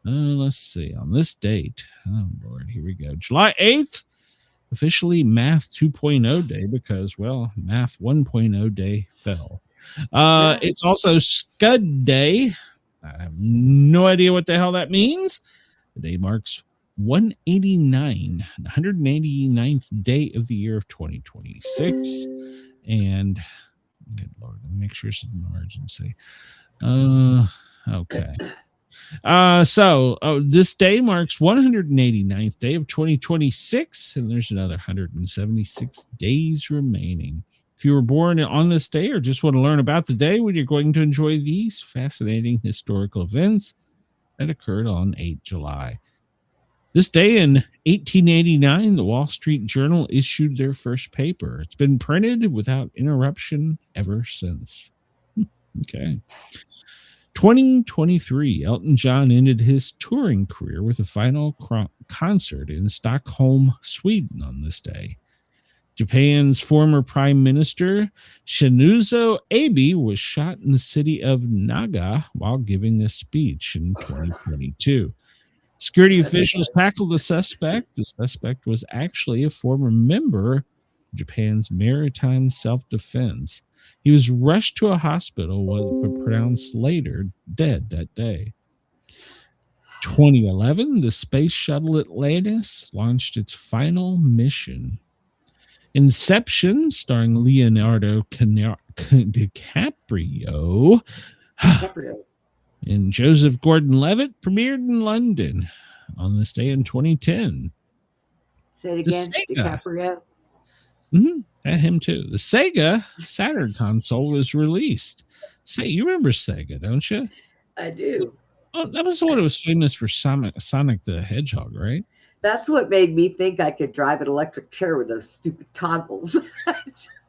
Let's see. On this date, oh Lord, here we go. July 8th, officially Math 2.0 day because, well, Math 1.0 day fell. It's also Scud Day. I have no idea what the hell that means. The day marks 189th day of the year of 2026. And good Lord, let me make sure it's an emergency. Okay. So this day marks 189th day of 2026, and there's another 176 days remaining. If you were born on this day or just want to learn about the day when you're going to enjoy these fascinating historical events that occurred on 8 July. This day in 1889, the Wall Street Journal issued their first paper. It's been printed without interruption ever since. Okay. 2023, Elton John ended his touring career with a final concert in Stockholm, Sweden on this day. Japan's former Prime Minister Shinzo Abe was shot in the city of Naga while giving a speech in 2022. Security officials tackled the suspect. The suspect was actually a former member of Japan's maritime self-defense. He was rushed to a hospital, but pronounced later dead that day. 2011, the space shuttle Atlantis launched its final mission. Inception, starring Leonardo DiCaprio and Joseph Gordon-Levitt, premiered in London on this day in 2010. Say it again, DiCaprio. At him too. The Sega Saturn console was released. Say, you remember Sega, don't you? I do. Oh, that was what it was famous for. Sonic the Hedgehog, right? That's what made me think I could drive an electric chair with those stupid toggles.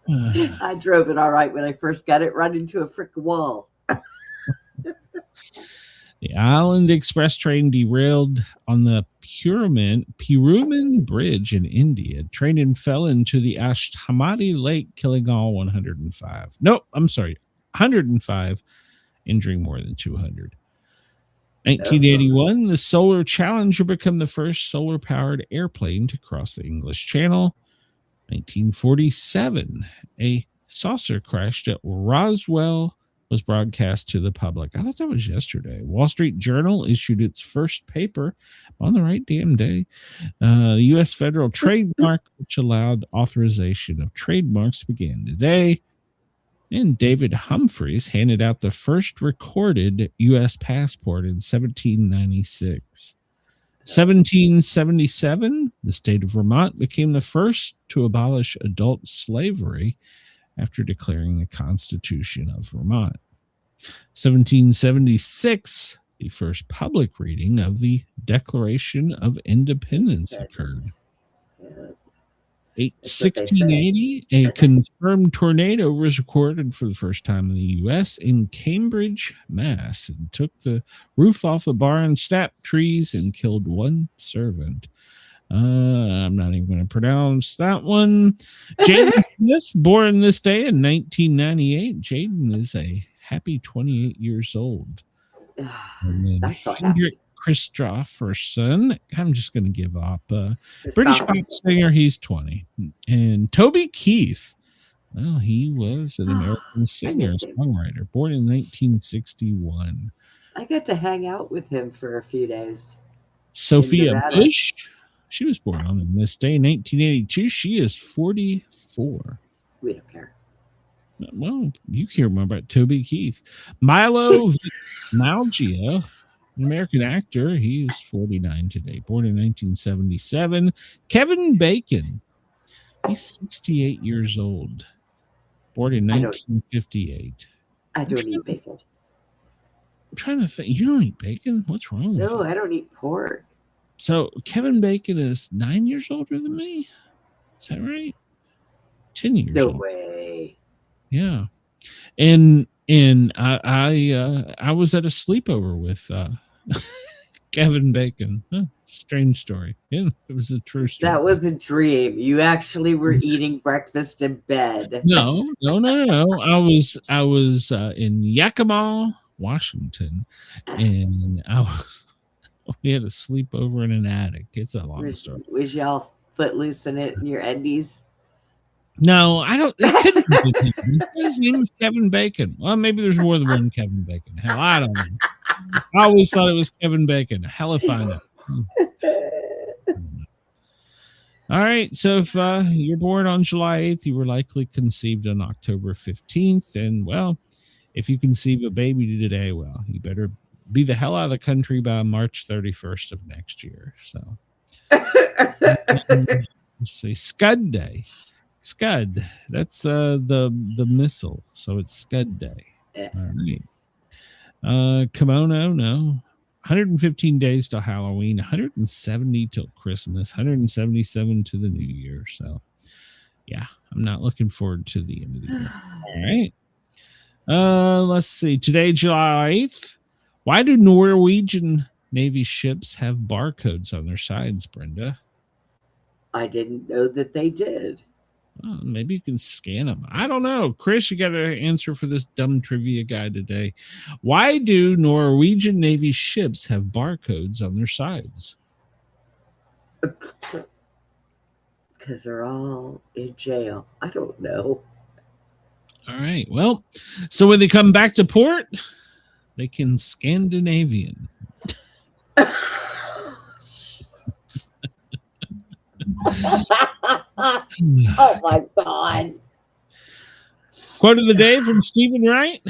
I drove it all right when I first got it, right into a frick wall. The Island Express train derailed on the Peruman Bridge in India. Train and fell into the Ashtamadi Lake, killing all 105. Nope, I'm sorry, 105, injuring more than 200. 1981, the Solar Challenger became the first solar-powered airplane to cross the English Channel. 1947, a saucer crashed at Roswell was broadcast to the public. I thought that was yesterday. Wall Street Journal issued its first paper on the right damn day. The U.S. federal trademark, which allowed authorization of trademarks, began today. And David Humphreys handed out the first recorded U.S. passport in 1796. 1777, the state of Vermont became the first to abolish adult slavery after declaring the Constitution of Vermont. 1776, the first public reading of the Declaration of Independence occurred. 1680, a confirmed tornado was recorded for the first time in the U.S. in Cambridge, Mass. It took the roof off a bar and snapped trees and killed one servant. I'm not even going to pronounce that one. Jaden Smith, born this day in 1998. Jaden is a happy 28 years old. That's so Hendrik Christopherson, I'm just going to give up. British pop singer, he's 20. And Toby Keith, well, he was an American singer, songwriter, born in 1961. I got to hang out with him for a few days. Sophia Bush, she was born on this day, 1982. She is 44. We don't care. Well, you care more about Toby Keith. Milo Malgio, an American actor. He's 49 today, born in 1977. Kevin Bacon, He's 68 years old. Born in 1958. I don't eat bacon. I'm trying to think. You don't eat bacon? What's wrong with you? No, I don't eat pork. So Kevin Bacon is 9 years older than me? Is that right? 10 years No old. way. Yeah. And I was at a sleepover with Kevin Bacon. Huh, strange story. Yeah, it was a true story. That was a dream. You actually were eating breakfast in bed. No. I was in Yakima, Washington, and we had a sleepover in an attic. It's a long story. Was y'all footloose in it in your undies? No, I don't. It couldn't be him. His name was Kevin Bacon. Well, maybe there's more than one Kevin Bacon. Hell, I don't know. I always thought it was Kevin Bacon. Hell if I know. All right. So if you're born on July 8th, you were likely conceived on October 15th. And, well, if you conceive a baby today, well, you better be the hell out of the country by March 31st of next year. So let's see. Scud Day. Scud. That's the missile. So it's Scud Day. Yeah. All right. Kimono, no. 115 days till Halloween, 170 till Christmas, 177 to the New Year. So, yeah, I'm not looking forward to the end of the year. All right. Let's see. Today, July 8th. Why do Norwegian Navy ships have barcodes on their sides, Brenda? I didn't know that they did. Well, maybe you can scan them. I don't know. Chris, you got to answer for this dumb trivia guy today. Why do Norwegian Navy ships have barcodes on their sides? Because they're all in jail. I don't know. All right. Well, so when they come back to port, they can Scandinavian. Oh my God. Quote of the day from Stephen Wright.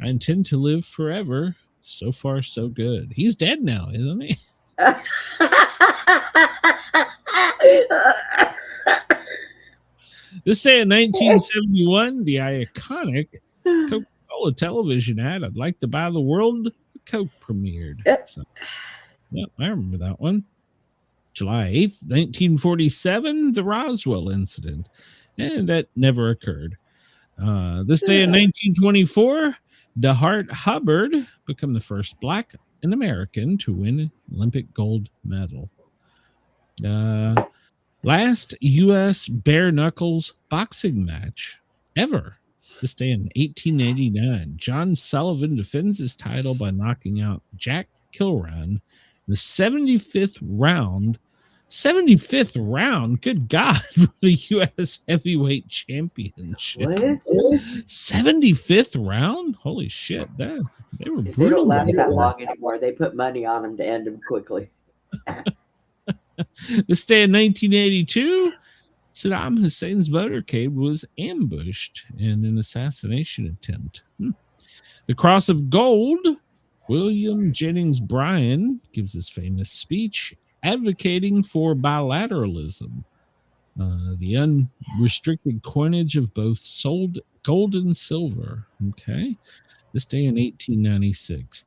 I intend to live forever. So far, so good. He's dead now, isn't he? This day in 1971, the iconic Coca-Cola television ad, I'd like to buy the world, Coke premiered. So, yeah, I remember that one. July 8th, 1947, the Roswell incident. And that never occurred. This day in 1924, DeHart Hubbard became the first black and American to win an Olympic gold medal. Last U.S. bare knuckles boxing match ever. This day in 1889, John Sullivan defends his title by knocking out Jack Kilran in the 75th round. 75th round, good God, for the U.S. heavyweight championship. What? 75th round? Holy shit. They were brutal. They don't last that long anymore. They put money on them to end them quickly. This day in 1982, Saddam Hussein's motorcade was ambushed in an assassination attempt. The Cross of Gold, William Jennings Bryan gives his famous speech advocating for bilateralism, the unrestricted coinage of both sold gold and silver. Okay. This day in 1896,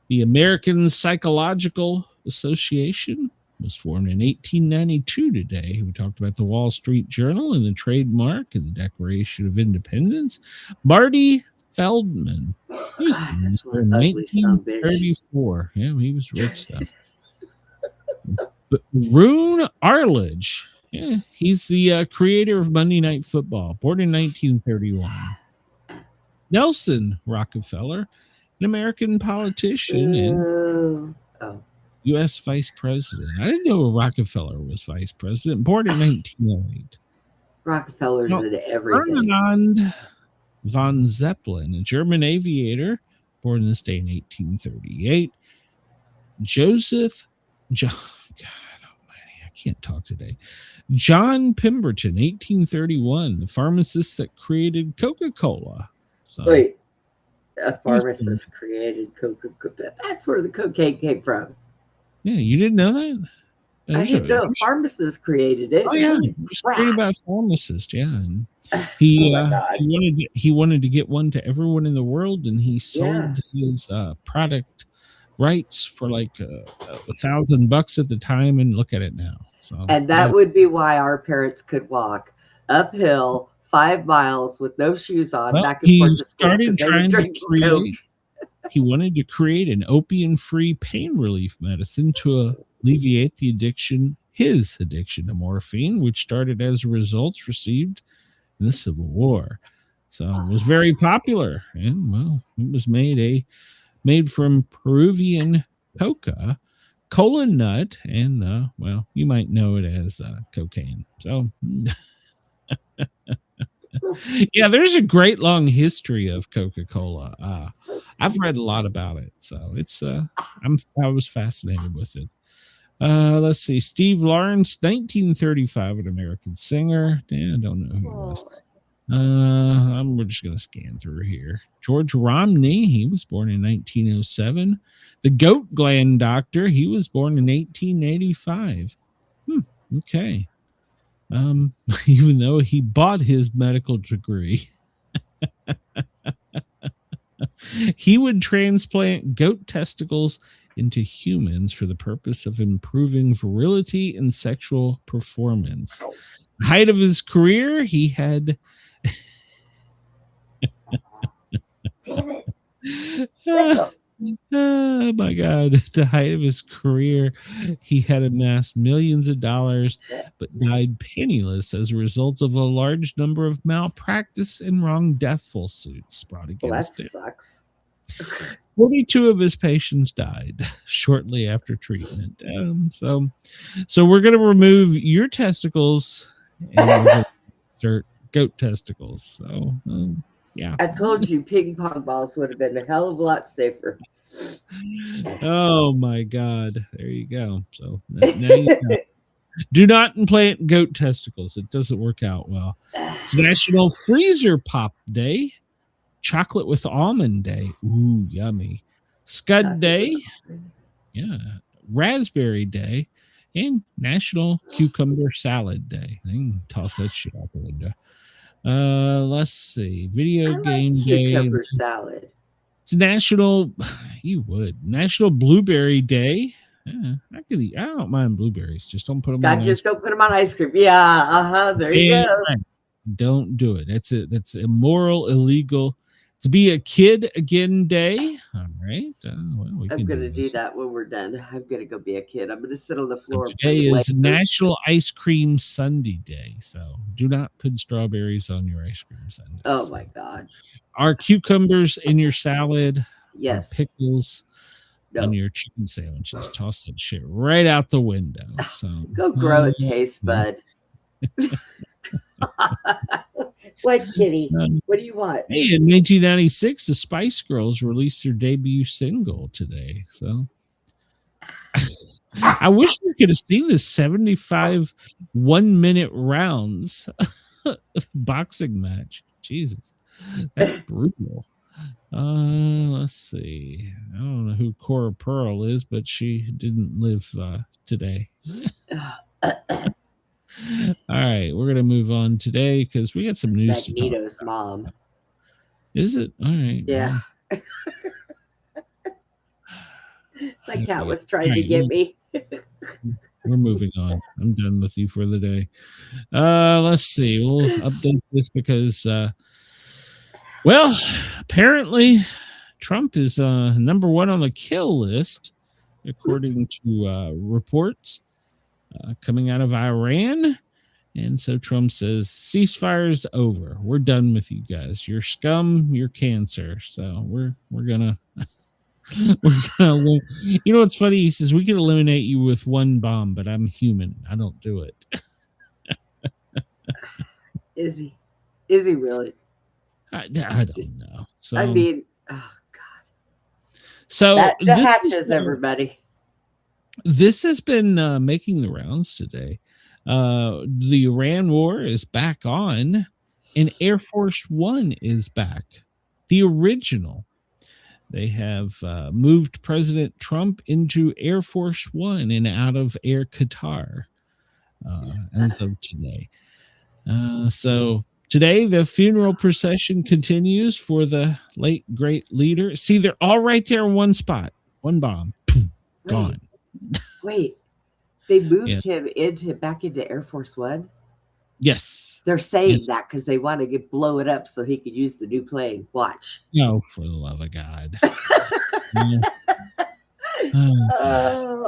the American Psychological Association was formed in 1892 today. We talked about the Wall Street Journal and the trademark and the Declaration of Independence. Marty Feldman. He was born in 1934. Yeah, he was rich stuff. But Roone Arledge, yeah, he's the creator of Monday Night Football, born in 1931. Nelson Rockefeller, an American politician and U.S. vice president. I didn't know Rockefeller was vice president, born in 1908. Rockefeller's in everything. Ferdinand von Zeppelin, a German aviator, born this day in 1838. God almighty, I can't talk today. John Pemberton, 1831, the pharmacist that created Coca-Cola. So, wait, a pharmacist created Coca-Cola. That's where the cocaine came from. Yeah, you didn't know that? I didn't know a pharmacist created it. Oh yeah, it was created by a pharmacist. Yeah, and he wanted to get one to everyone in the world, and he sold his product rights for like $1,000 at the time, and look at it now. So, and that would be why our parents could walk uphill 5 miles with no shoes on back and forth to school. He wanted to create an opium-free pain relief medicine to alleviate his addiction to morphine, which started as results received in the Civil War. So it was very popular, and well, it was made from Peruvian Coca-Cola nut, and well, you might know it as cocaine. So yeah, there's a great long history of Coca-Cola. I've read a lot about it, so it's I was fascinated with it. Let's see, Steve Lawrence, 1935, an American singer. I don't know who he was. We're just gonna scan through here. George Romney, he was born in 1907. The goat gland doctor, he was born in 1885. Okay. Even though he bought his medical degree. He would transplant goat testicles into humans for the purpose of improving virility and sexual performance. Height of his career, he had oh my God. The height of his career, he had amassed millions of dollars, but died penniless as a result of a large number of malpractice and wrong deathful suits brought against him. That sucks. 42 of his patients died shortly after treatment. So we're going to remove your testicles and we're going to insert goat testicles. So yeah. I told you ping pong balls would have been a hell of a lot safer. Oh my God. There you go. So now you know. Do not implant goat testicles. It doesn't work out well. It's National Freezer Pop Day. Chocolate with Almond Day. Ooh, yummy. Scud Day. Yeah. Raspberry Day. And National Cucumber Salad Day. I can toss that shit out the window. Let's see. Video game day. Cucumber salad. It's National Blueberry Day. Yeah, I don't mind blueberries. Just don't put them on don't put them on ice cream. Yeah, there you go. Don't do it. That's immoral, illegal. To be a kid again day. All right. Well, I'm going to do that when we're done. I'm going to go be a kid. I'm going to sit on the floor. Today is National Ice Cream Sundae Day. So do not put strawberries on your ice cream sundaes. Oh my God. Are cucumbers in your salad? Yes. Are pickles on your chicken sandwiches? Toss that shit right out the window. So go grow a taste bud. What, kitty? What do you want? Hey, in 1996, the Spice Girls released their debut single today. So I wish we could have seen this 75 1-minute rounds boxing match. Jesus, that's brutal. Let's see. I don't know who Cora Pearl is, but she didn't live today. All right, we're gonna move on today because we got some news to talk about. Magneto's mom. Is it? All right. Yeah. My cat was trying to get me. We're moving on. I'm done with you for the day. Let's see. We'll update this because well, apparently Trump is number 1 on the kill list, according to reports coming out of Iran. And so Trump says, ceasefire's over. We're done with you guys. You're scum, you're cancer. So we're gonna you know what's funny? He says we can eliminate you with 1 bomb, but I'm human. I don't do it. Is he really? I don't know. So I mean, oh God. So the hatches, everybody. This has been making the rounds today. The Iran war is back on, and Air Force One is back. The original. They have moved President Trump into Air Force One and out of Air Qatar as of today. So today, the funeral procession continues for the late, great leader. See, they're all right there in one spot. One bomb. Gone. Wait. They moved him back into Air Force One? Yes. They're saying that because they want to blow it up so he could use the new plane. Watch. No, for the love of God.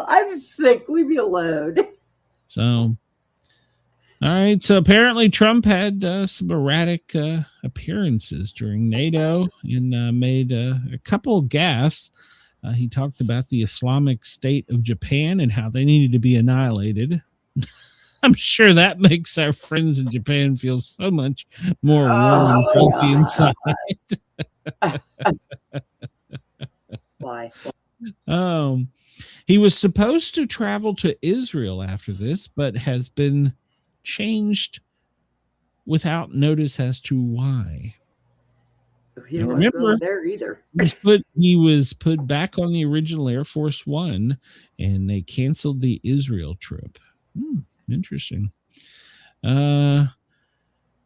I'm sick. Leave me alone. So, all right. So apparently Trump had some erratic appearances during NATO and made a couple gaffes. He talked about the Islamic State of Japan and how they needed to be annihilated. I'm sure that makes our friends in Japan feel so much more warm and fuzzy inside. Why? He was supposed to travel to Israel after this, but has been changed without notice as to why. He wasn't going there either. He was put back on the original Air Force One, and they canceled the Israel trip. Interesting. The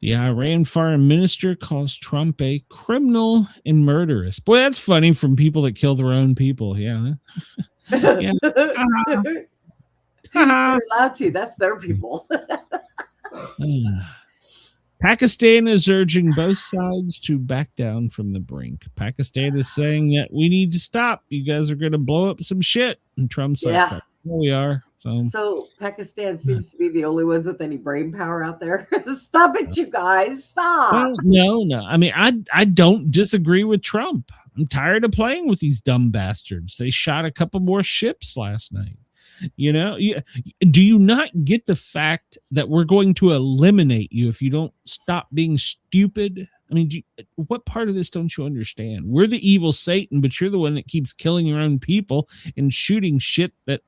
Iran foreign minister calls Trump a criminal and murderous. Boy, that's funny from people that kill their own people. Yeah. Yeah. They're allowed to. That's their people. Pakistan is urging both sides to back down from the brink. Pakistan is saying that we need to stop. You guys are going to blow up some shit. And Trump's like, here we are. So Pakistan seems to be the only ones with any brain power out there. Stop it, you guys. Stop. Well, no. I mean, I don't disagree with Trump. I'm tired of playing with these dumb bastards. They shot a couple more ships last night. You know, do you not get the fact that we're going to eliminate you if you don't stop being stupid? I mean, what part of this don't you understand? We're the evil Satan, but you're the one that keeps killing your own people and shooting shit that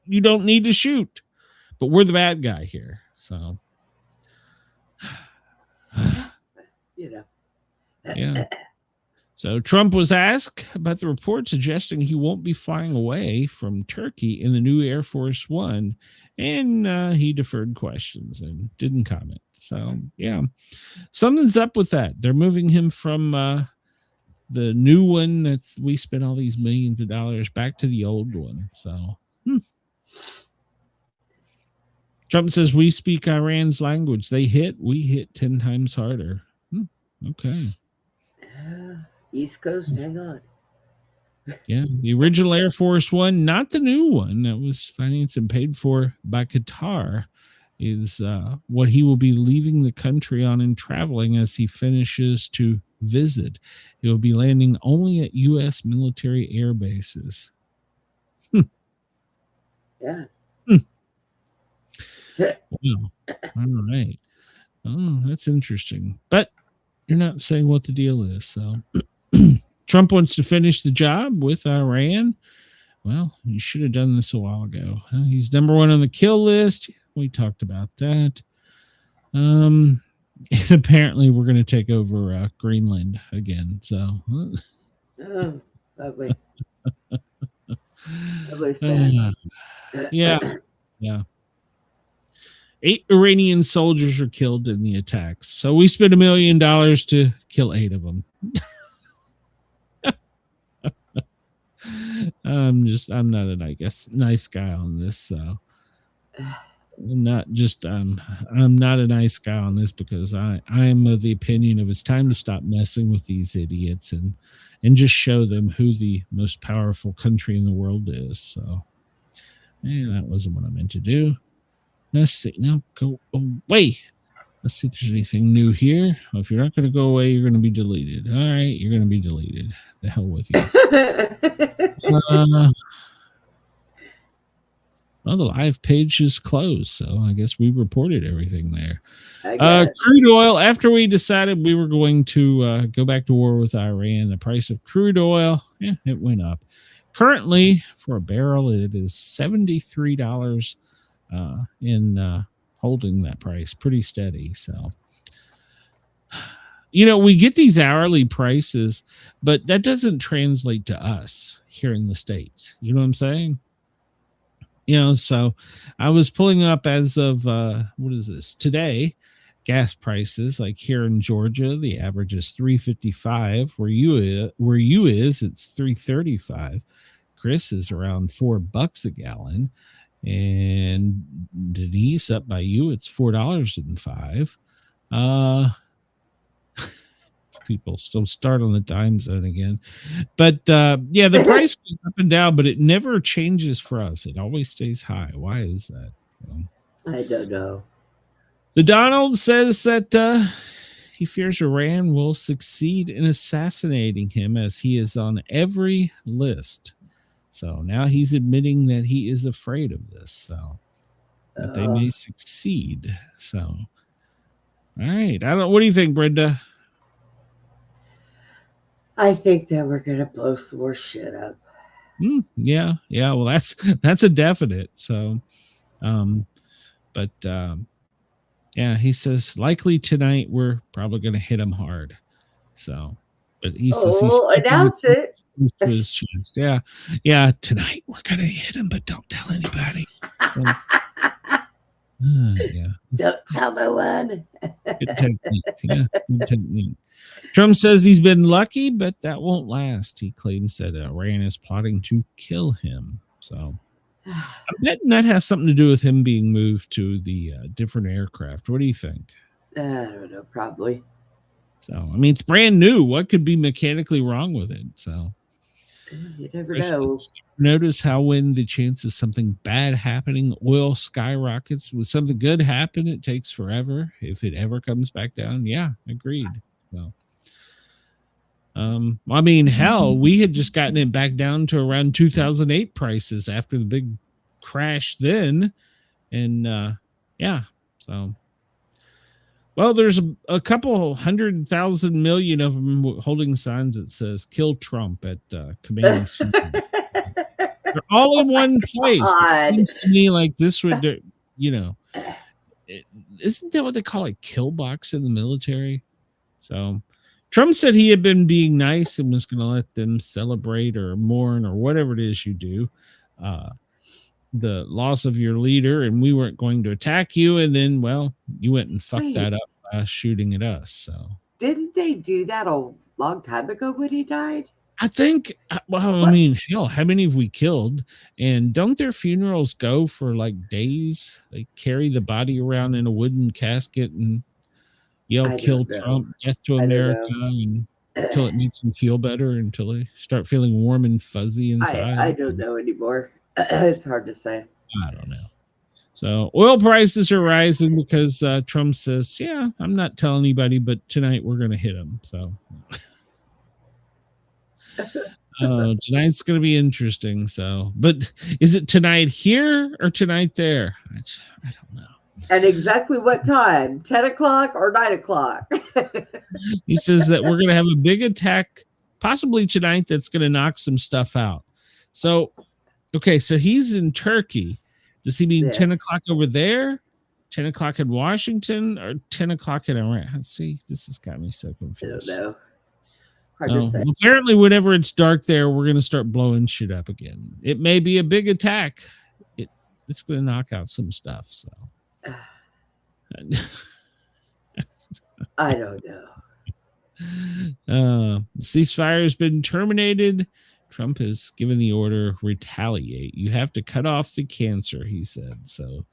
you don't need to shoot. But we're the bad guy here. So, you know. Yeah. So Trump was asked about the report suggesting he won't be flying away from Turkey in the new Air Force One, and he deferred questions and didn't comment. So, yeah, something's up with that. They're moving him from the new one that we spent all these millions of dollars back to the old one. So, Trump says we speak Iran's language. They hit, we hit 10 times harder. Okay. East Coast, hang on. Yeah, the original Air Force One, not the new one that was financed and paid for by Qatar, is what he will be leaving the country on and traveling as he finishes to visit. He will be landing only at U.S. military air bases. Yeah. Wow. All right. Oh, that's interesting. But you're not saying what the deal is, so... Trump wants to finish the job with Iran. Well, you should have done this a while ago. He's number one on the kill list. We talked about that. And apparently we're going to take over Greenland again. So, lovely. Yeah. 8 Iranian soldiers were killed in the attacks. So we spent $1 million to kill 8 of them. I'm not a nice guy on this. So I'm not a nice guy on this because I am of the opinion of it's time to stop messing with these idiots and just show them who the most powerful country in the world is. So, that wasn't what I meant to do. Let's see. Now go away. Let's see if there's anything new here. Well, if you're not going to go away, you're going to be deleted. All right, you're going to be deleted. The hell with you. Well, the live page is closed, so I guess we reported everything there. Crude oil, after we decided we were going to go back to war with Iran, the price of crude oil, it went up. Currently, for a barrel, it is $73 in holding that price pretty steady. So we get these hourly prices, but that doesn't translate to us here in the States. You know what I'm saying? So I was pulling up as of what is this today? Gas prices, like here in Georgia, the average is $3.55. Where you is, it's $3.35. Chris is around $4 a gallon, and Denise up by you, it's $4.05. People still start on the time zone again, but the price goes up and down, but it never changes for us. It always stays high. Why is that? I don't know. The Donald says that he fears Iran will succeed in assassinating him, as he is on every list. So now he's admitting that he is afraid of this, so that they may succeed. So, all right. What do you think, Brenda? I think that we're gonna blow some more shit up. Yeah. Well, that's a definite. So, he says likely tonight we're probably gonna hit him hard. So, but he says he's announce it. His chance. Yeah. Tonight we're gonna hit him, but don't tell anybody. Don't tell no one. Good technique. Yeah, good technique. Trump says he's been lucky, but that won't last. He claims that Iran is plotting to kill him. So I'm betting that has something to do with him being moved to the different aircraft. What do you think? I don't know, probably. So, I mean, it's brand new. What could be mechanically wrong with it? So you never know. Notice how when the chance of something bad happening, oil skyrockets. When something good happen, it takes forever. If it ever comes back down, yeah, agreed. So, I mean, hell, we had just gotten it back down to around 2008 prices after the big crash then, and so. Well, there's a couple 100,000 million of them holding signs that says "Kill Trump" at Khamenei's funeral. They're all in one place. It seems to me like this would, isn't that what they call a kill box in the military? So Trump said he had been being nice and was going to let them celebrate or mourn or whatever it is you do. The loss of your leader, and we weren't going to attack you, and then you went and fucked that up by shooting at us. So didn't they do that a long time ago when he died? I think I mean, hell, how many have we killed? And don't their funerals go for like days? They carry the body around in a wooden casket and yell "Kill Trump, death to America," and until it makes them feel better, until they start feeling warm and fuzzy inside. I don't know anymore. It's hard to say. I don't know. So oil prices are rising because Trump says, yeah, I'm not telling anybody, but tonight we're going to hit them. So tonight's going to be interesting. So, but is it tonight here or tonight there? I don't know. And exactly what time? 10 o'clock or 9 o'clock? He says that we're going to have a big attack possibly tonight that's going to knock some stuff out. So, okay, so he's in Turkey. Does he mean 10 o'clock over there, 10 o'clock in Washington, or 10 o'clock in Iran? See, this has got me so confused. I don't know. Hard to say. Apparently, whenever it's dark there, we're going to start blowing shit up again. It may be a big attack. It's going to knock out some stuff. So I don't know. Ceasefire has been terminated. Trump has given the order, retaliate. You have to cut off the cancer, he said. So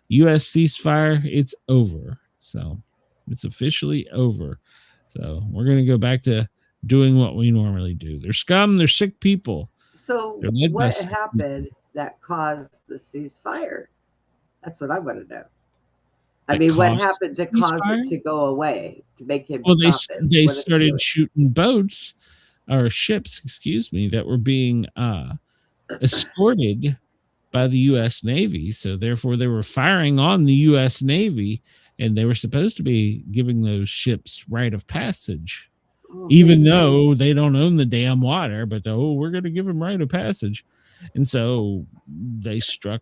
U.S. ceasefire, it's over. So it's officially over. So we're going to go back to doing what we normally do. They're scum. They're sick people. So what happened that caused the ceasefire? That's what I want to know. I mean, what happened to cause it to go away, to make him stop it? They started shooting boats. Or ships, that were being escorted by the U.S. Navy. So therefore, they were firing on the U.S. Navy, and they were supposed to be giving those ships right of passage, even though they don't own the damn water. But we're going to give them right of passage, and so they struck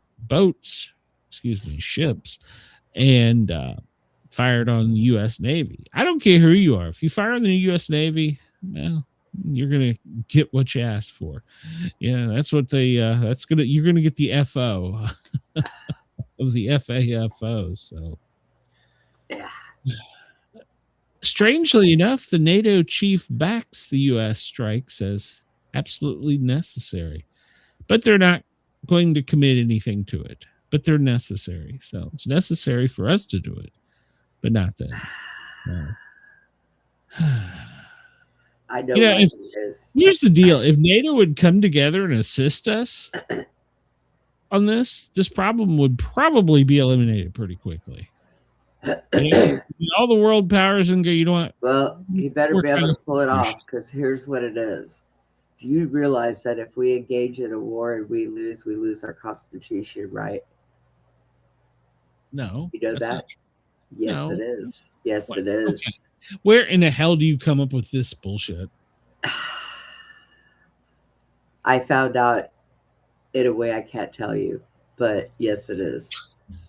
ships, and fired on the U.S. Navy. I don't care who you are. If you fire on the U.S. Navy, well, you're gonna get what you asked for. Yeah, that's what they. You're gonna get the FO of the FAFO. So, Yeah. strangely enough, the NATO chief backs the U.S. strikes as absolutely necessary, but they're not going to commit anything to it. But they're necessary, so it's necessary for us to do it, but not them. No. I know. Here's the deal: if NATO would come together and assist us on this problem would probably be eliminated pretty quickly. All the world powers and go, you know what? Well, you better be able to pull it off, because here's what it is. Do you realize that if we engage in a war and we lose our Constitution, right? No. You know that? Yes, No. it is. Yes, it is. Okay. Where in the hell do you come up with this bullshit? I found out in a way I can't tell you, but yes, it is.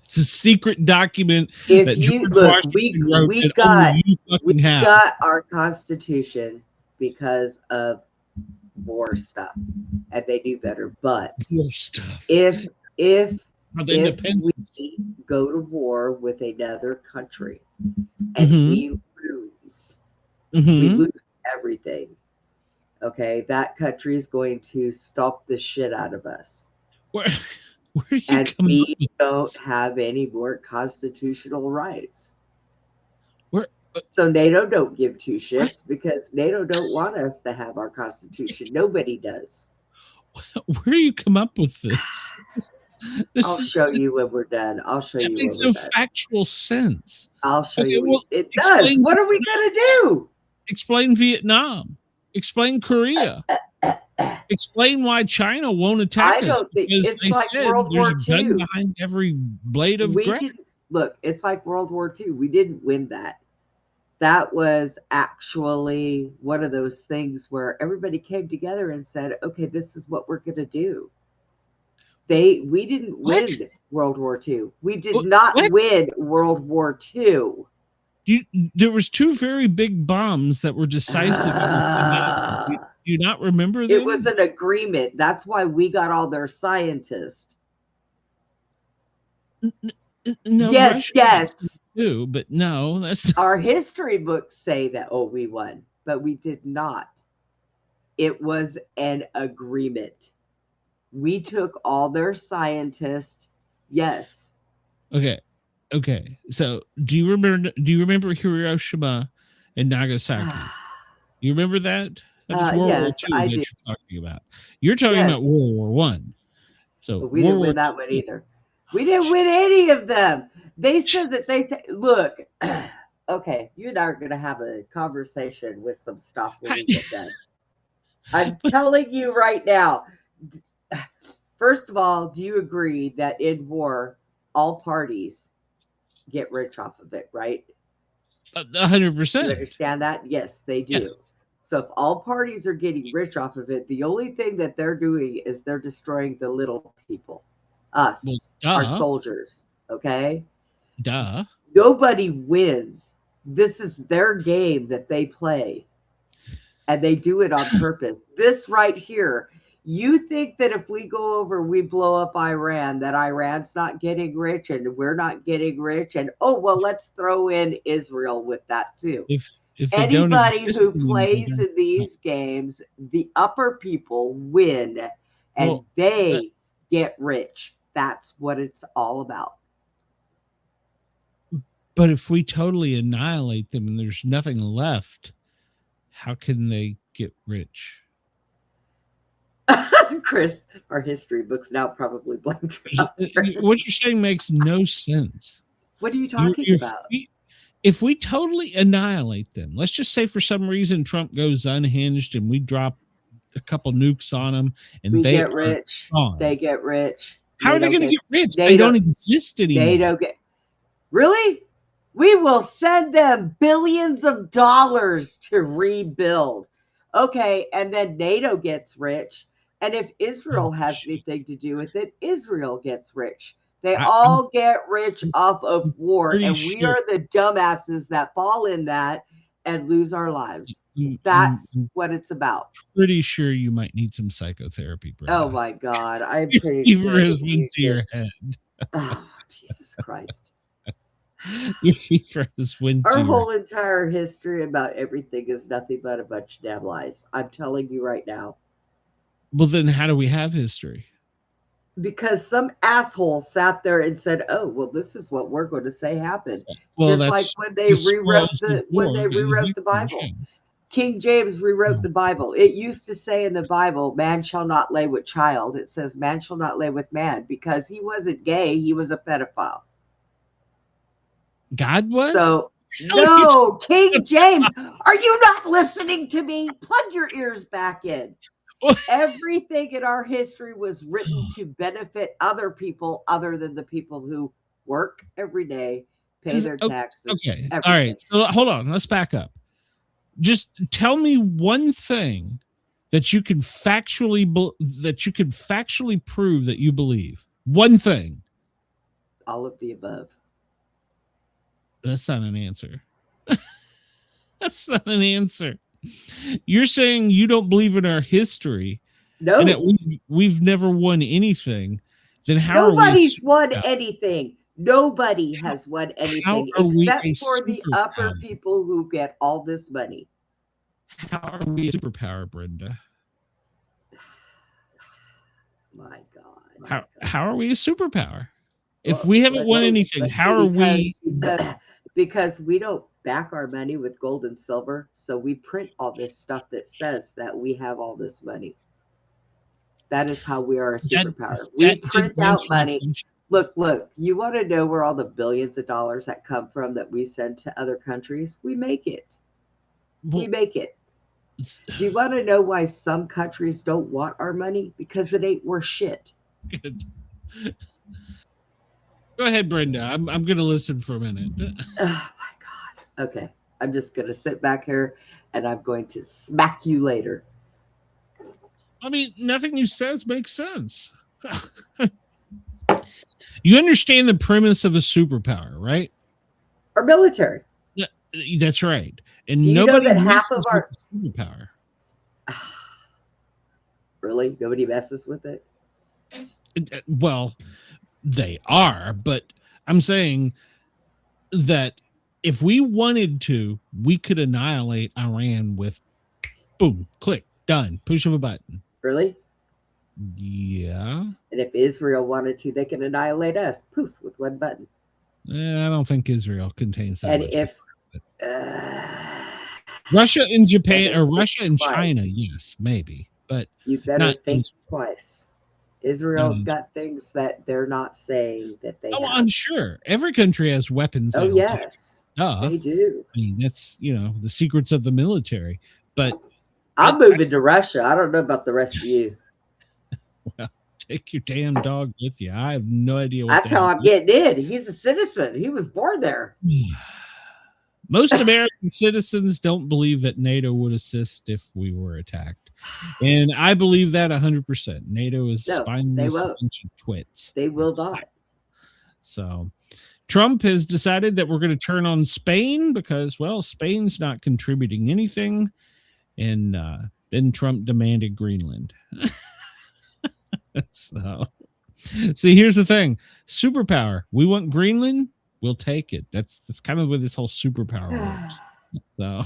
It's a secret document If that you George look, Washington wrote we that got only you fucking have. got our Constitution because of war stuff, and they do better. But War stuff. if Or the we independence. go to war with another country and we lose everything, okay, that country is going to stomp the shit out of us. Where do you And come we up with don't this? have any more constitutional rights. Where So NATO don't give two shits, because NATO don't want us to have our Constitution. Nobody does. where do you come up with this? I'll show you when we're done. I'll show you That when makes we're no done. factual sense. I'll show Okay, you. well, It does. explain- What are we going to do? Explain Vietnam. Explain Korea. Explain why China won't attack I us. don't think- Because it's they like said World there's War a gun II. behind every blade of We grass. didn't, look, it's like World War II. We didn't win that. That was actually one of those things where everybody came together and said, okay, this is what we're going to do. We didn't win What? World War II. We did What? not What? win World War II. There was two very big bombs that were decisive. Do you not remember them? It was an agreement. That's why we got all their scientists. No, Yes, Russia yes. too, but no, that's Our history books say that, oh, we won, but we did not. It was an agreement. We took all their scientists. Yes. okay. So do you remember Hiroshima and Nagasaki? You remember that? That was World War Yes, II I that do. you're talking about. You're talking Yes. about World War One. So But we didn't win that one either. We didn't win any of them. They said, look, okay, you and I are going to have a conversation with some stuff when we get done. I'm telling you right now. First of all, do you agree that in war, all parties get rich off of it, right? 100%. You understand that? Yes, they do. Yes. So if all parties are getting rich off of it, the only thing that they're doing is they're destroying the little people, us, Well, our duh. soldiers, okay? Duh. Nobody wins. This is their game that they play, and they do it on purpose. This right here, you think that if we go over, we blow up Iran, that Iran's not getting rich and we're not getting rich, and oh, well, let's throw in Israel with that too. If they don't Anybody exist who anymore, plays they're- in these games, the upper people win, and Well, they get rich. That's what it's all about. But if we totally annihilate them and there's nothing left, how can they get rich? Chris, our history books now probably blamed Trump. What you're saying makes no sense. What are you talking about? If we totally annihilate them, let's just say for some reason Trump goes unhinged and we drop a couple nukes on them and We they get are rich. gone. They get rich. How are they NATO going to get rich? NATO They don't exist anymore. NATO get really? We will send them billions of dollars to rebuild. Okay, and then NATO gets rich. And if Israel has anything to do with it, Israel gets rich. They all get rich off of war, and we are the dumbasses that fall in that and lose our lives. That's what it's about. Pretty sure you might need some psychotherapy, Brenda. Oh my God, I'm pretty sure you your head. Oh, Jesus Christ. Your fever has went Our whole entire history about everything is nothing but a bunch of damn lies. I'm telling you right now. Well, then how do we have history? Because some asshole sat there and said, "Oh, well, this is what we're going to say happened." Well, just like when they rewrote the Bible. King James rewrote the Bible. It used to say in the Bible, "Man shall not lay with child." It says, "Man shall not lay with man," because he wasn't gay; he was a pedophile. God was? So no, King James. Are you not listening to me? Plug your ears back in. Everything in our history was written to benefit other people other than the people who work every day, pay their taxes. Okay. Everything. All right. So hold on. Let's back up. Just tell me one thing that you can factually prove that you believe. One thing. All of the above. That's not an answer. That's not an answer. You're saying you don't believe in our history. No. And that we've never won anything. Then nobody's won anything. Nobody has won anything except for the upper people who get all this money. How are we a superpower, Brenda? My God. How are we a superpower? If we haven't won anything, how are we? Because we don't back our money with gold and silver. So we print all this stuff that says that we have all this money. That is how we are a superpower. We print out money. Look, you want to know where all the billions of dollars that come from that we send to other countries? We make it. We make it. Do you want to know why some countries don't want our money? Because it ain't worth shit. Good. Go ahead, Brenda. I'm going to listen for a minute. Oh, my God. Okay. I'm just going to sit back here and I'm going to smack you later. I mean, nothing you says makes sense. You understand the premise of a superpower, right? Our military. Yeah, that's right. And do you nobody know that half of our superpower. Really? Nobody messes with it? Well, they are, but I'm saying that if we wanted to, we could annihilate Iran with boom, click, done, push of a button. Really? Yeah. And if Israel wanted to, they can annihilate us, poof, with one button. I don't think Israel contains that. And if Russia and Japan or Russia and China, yes, maybe, but you better think twice. Israel's got things that they're not saying that they have. I'm sure every country has weapons. Oh, yes. They do. I mean, that's, the secrets of the military, but I'm moving to Russia. I don't know about the rest of you. Well, take your damn dog with you. I have no idea what that's how I'm getting in. He's a citizen. He was born there. Most American citizens don't believe that NATO would assist if we were attacked. And I believe that 100%. NATO is spineless bunch of twits. They will not. So Trump has decided that we're going to turn on Spain because, well, Spain's not contributing anything. And then Trump demanded Greenland. So, see, here's the thing. Superpower. We want Greenland. We'll take it. That's kind of where this whole superpower works. So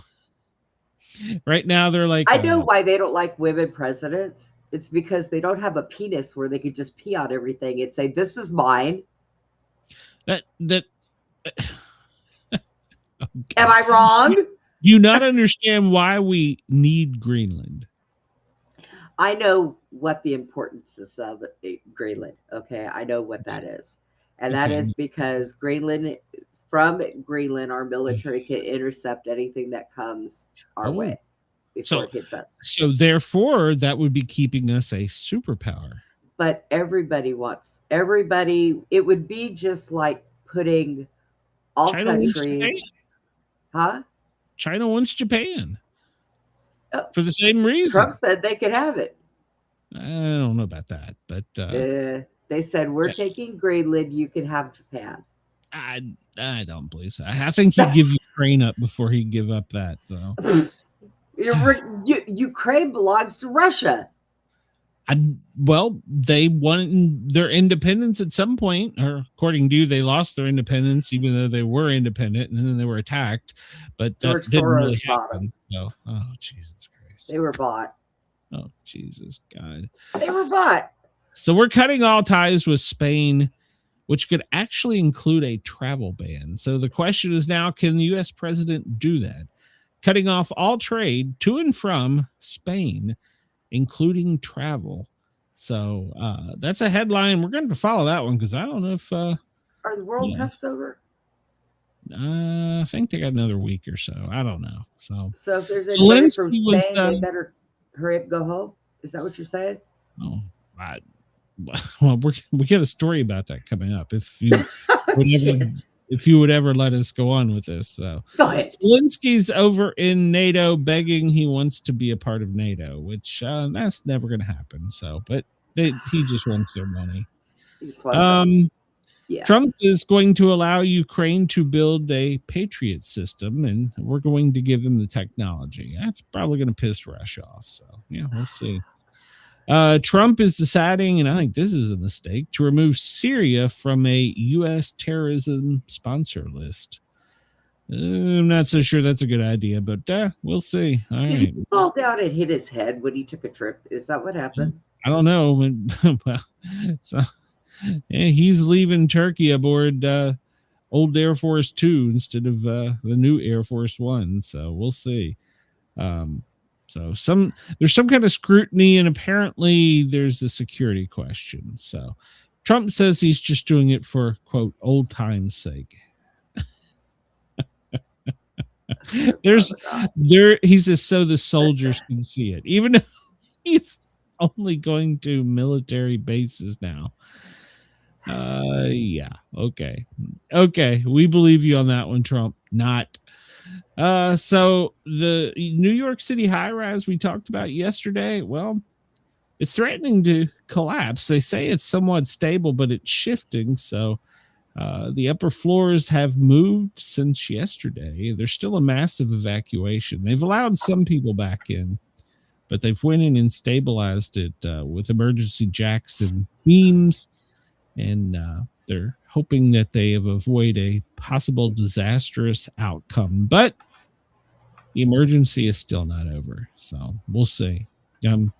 right now they're like, I know why they don't like women presidents. It's because they don't have a penis where they could just pee on everything and say, "This is mine." Okay. Am I wrong? Do you not understand why we need Greenland? I know what the importance is of Greenland. Okay, I know what that is. And that is because from Greenland, our military can intercept anything that comes our way before it hits us. So therefore, that would be keeping us a superpower. But it would be just like putting all China countries. Huh? China wants Japan. For the same reason. Trump said they could have it. I don't know about that, but They said, we're taking Greenland. You can have Japan. I don't believe so. I think he'd give Ukraine up before he'd give up that. So Ukraine belongs to Russia. Well, they won their independence at some point, or according to you, they lost their independence, even though they were independent, and then they were attacked. But that didn't really happen. So, oh, Jesus Christ. They were bought. Oh, Jesus God. They were bought. So we're cutting all ties with Spain, which could actually include a travel ban. So the question is now, can the U.S. president do that? Cutting off all trade to and from Spain, including travel. So that's a headline. We're going to follow that one because I don't know if... Are the World Cups over? I think they got another week or so. I don't know. So if there's anybody from Spain, they better hurry up, go home. Is that what you're saying? Oh, well, we get a story about that coming up. If you would ever let us go on with this. So go ahead. Zelensky's over in NATO begging he wants to be a part of NATO, which that's never going to happen. So, but he just wants their money. Trump is going to allow Ukraine to build a Patriot system, and we're going to give them the technology. That's probably going to piss Russia off. So, yeah, we'll see. Trump is deciding, and I think this is a mistake, to remove Syria from a U.S. terrorism sponsor list. I'm not so sure that's a good idea, but we'll see. All Did right. he fall down and hit his head when he took a trip? Is that what happened? I don't know. Well, so he's leaving Turkey aboard old Air Force 2 instead of the new Air Force 1. So we'll see. So there's some kind of scrutiny, and apparently there's a security question. So Trump says he's just doing it for, quote, old time's sake. He says so the soldiers can see it, even though he's only going to military bases now. Yeah. Okay. We believe you on that one, Trump. Not. So the New York City high-rise we talked about yesterday, well, it's threatening to collapse. They say it's somewhat stable, but it's shifting. So the upper floors have moved since yesterday. There's still a massive evacuation. They've allowed some people back in, but they've went in and stabilized it with emergency jacks and beams, and they're hoping that they have avoided a possible disastrous outcome. But the emergency is still not over, so we'll see. I'm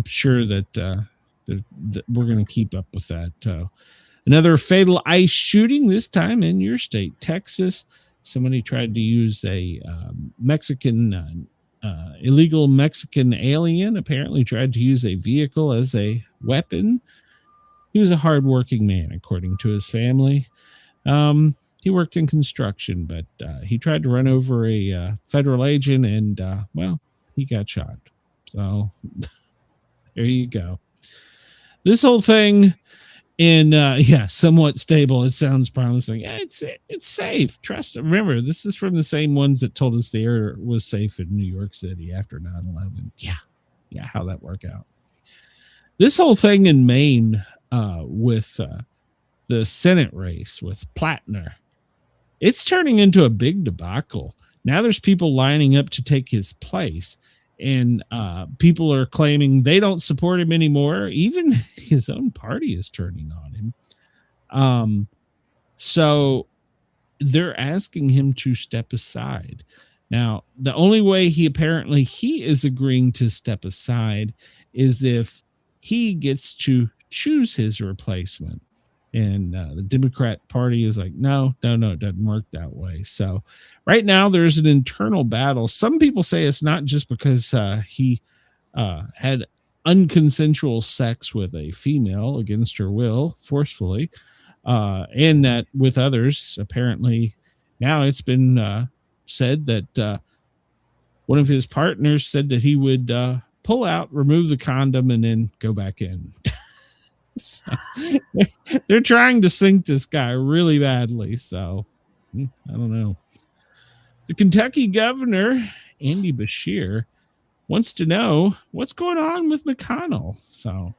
sure that we're going to keep up with that. Another fatal ICE shooting, this time in your state, Texas. Somebody tried to use a illegal Mexican alien, apparently tried to use a vehicle as a weapon. He was a hardworking man, according to his family. He worked in construction, but he tried to run over a federal agent, and, well, he got shot. So there you go. This whole thing somewhat stable. It sounds promising. Yeah, it's safe. Trust. Remember, this is from the same ones that told us the air was safe in New York City after 9/11. Yeah. How'd that work out? This whole thing in Maine with the Senate race with Plattner, it's turning into a big debacle. Now there's people lining up to take his place, and people are claiming they don't support him anymore. Even his own party is turning on him. So they're asking him to step aside. Now, the only way he is agreeing to step aside is if he gets to choose his replacement. And the Democrat Party is like, no, it doesn't work that way. So right now there's an internal battle. Some people say it's not just because he had unconsensual sex with a female against her will, forcefully, and that with others, apparently now it's been said that one of his partners said that he would pull out, remove the condom, and then go back in. So, they're trying to sink this guy really badly. So I don't know. The Kentucky governor, Andy Beshear, wants to know what's going on with McConnell. So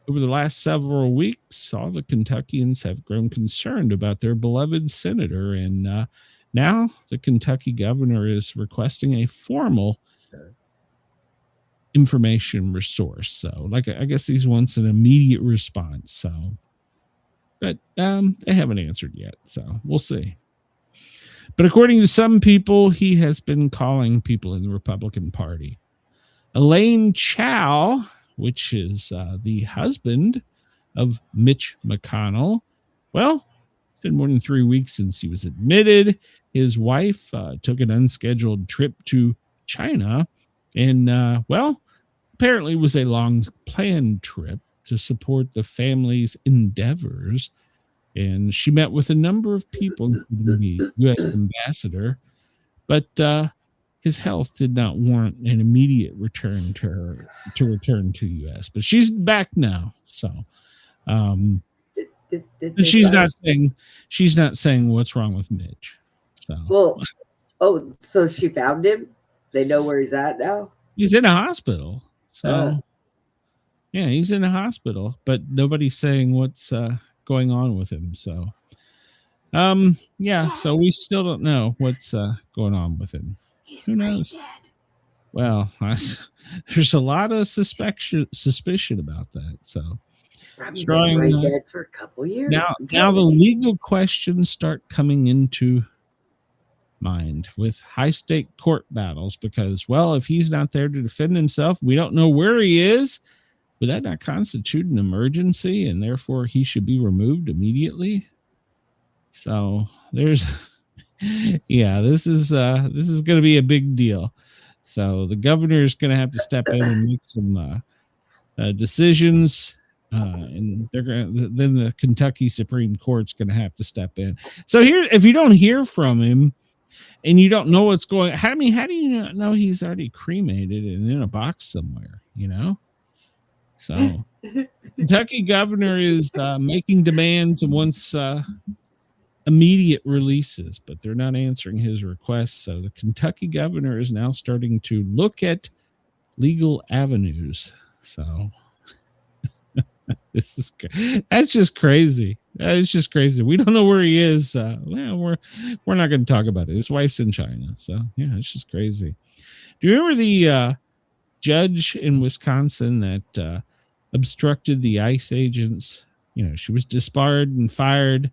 over the last several weeks, all the Kentuckians have grown concerned about their beloved senator. And now the Kentucky governor is requesting a formal information resource. So, like, I guess he wants an immediate response. So, but they haven't answered yet. So we'll see. But according to some people, he has been calling people in the Republican Party. Elaine Chao, which is the husband of Mitch McConnell. Well, it's been more than 3 weeks since he was admitted. His wife took an unscheduled trip to China. And, well, apparently it was a long planned trip to support the family's endeavors. And she met with a number of people, including the U.S. ambassador, but his health did not warrant an immediate return to return to the U.S. But she's back now, so she's not saying what's wrong with Mitch. So, well, so she found him. They know where he's at now. He's in a hospital. So, yeah, he's in a hospital, but nobody's saying what's going on with him. So, yeah, so we still don't know what's going on with him. Who knows? Dead. Well, there's a lot of suspicion about that. So, he's probably been dead for a couple years. Now the legal questions start coming into mind with high-stake court battles because, well, if he's not there to defend himself, we don't know where he is. Would that not constitute an emergency, and therefore he should be removed immediately? So there's, yeah, this is going to be a big deal. So the governor is going to have to step in and make some decisions, and then the Kentucky Supreme Court's going to have to step in. So here, if you don't hear from him and you don't know what's going, how do you not know he's already cremated and in a box somewhere? You know. So, Kentucky governor is making demands and wants immediate releases, but they're not answering his requests. So, the Kentucky governor is now starting to look at legal avenues. So, that's just crazy. It's just crazy. We don't know where he is. We're not going to talk about it. His wife's in China. So, yeah, it's just crazy. Do you remember the judge in Wisconsin that obstructed the ICE agents? You know, she was disbarred and fired.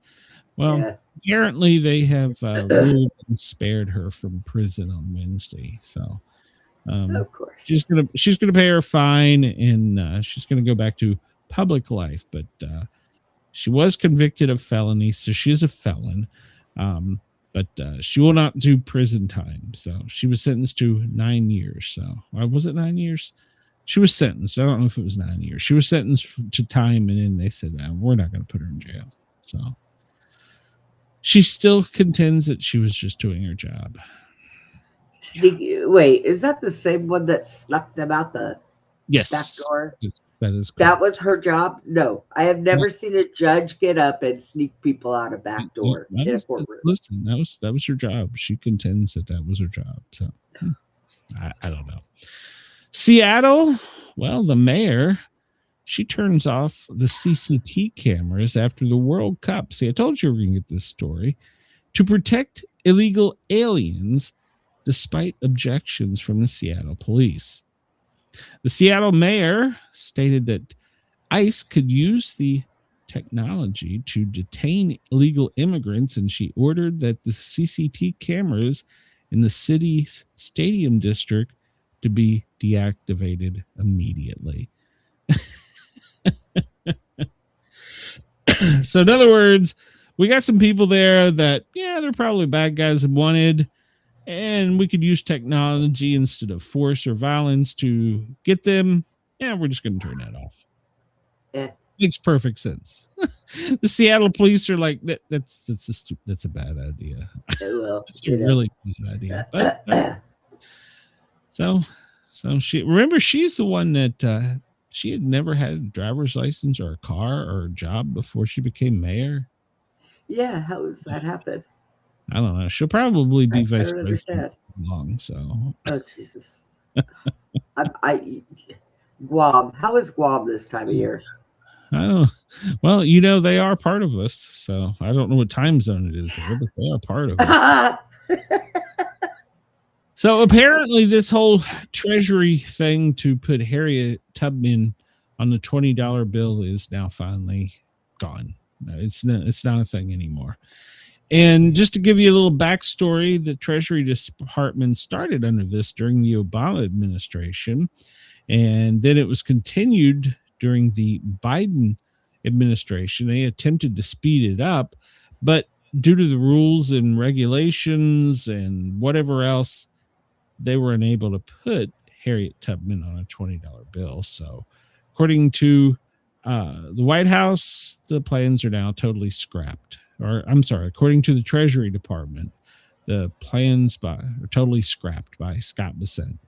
Well, apparently they have ruled and spared her from prison on Wednesday. So, of course, she's gonna pay her fine and she's gonna go back to public life. But she was convicted of felony, so she's a felon. But she will not do prison time. So she was sentenced to 9 years. So was it 9 years? She was sentenced. I don't know if it was 9 years. She was sentenced to time, and then they said, we're not going to put her in jail. So she still contends that she was just doing her job. Wait, is that the same one that snuck them out the back door? That is correct. That was her job? No, I have never seen a judge get up and sneak people out a back door in a courtroom. Listen, that was her job. She contends that was her job. So I don't know. Seattle, well, the mayor, she turns off the CCTV cameras after the World Cup. See, I told you we were going to get this story. To protect illegal aliens, despite objections from the Seattle police. The Seattle mayor stated that ICE could use the technology to detain illegal immigrants, and she ordered that the CCTV cameras in the city's stadium district to be deactivated immediately. So in other words, we got some people there that, they're probably bad guys and wanted, and we could use technology instead of force or violence to get them. We're just going to turn that off. Makes perfect sense. The Seattle police are like, that's a bad idea. It's a really bad idea. But, so she's the one that she had never had a driver's license or a car or a job before she became mayor. Yeah, how does that happen? I don't know. She'll probably be vice president long. So. Oh Jesus. Guam. How is Guam this time of year? I don't. Well, you know, they are part of us, so I don't know what time zone it is there, but they are part of us. So apparently, this whole Treasury thing to put Harriet Tubman on the $20 bill is now finally gone. No, it's not a thing anymore. And just to give you a little backstory, the Treasury Department started under this during the Obama administration, and then it was continued during the Biden administration. They attempted to speed it up, but due to the rules and regulations and whatever else, they were unable to put Harriet Tubman on a $20 bill. So according to the White House, the plans are now totally scrapped. Or I'm sorry, according to the Treasury Department, the plans are totally scrapped by Scott Bessent.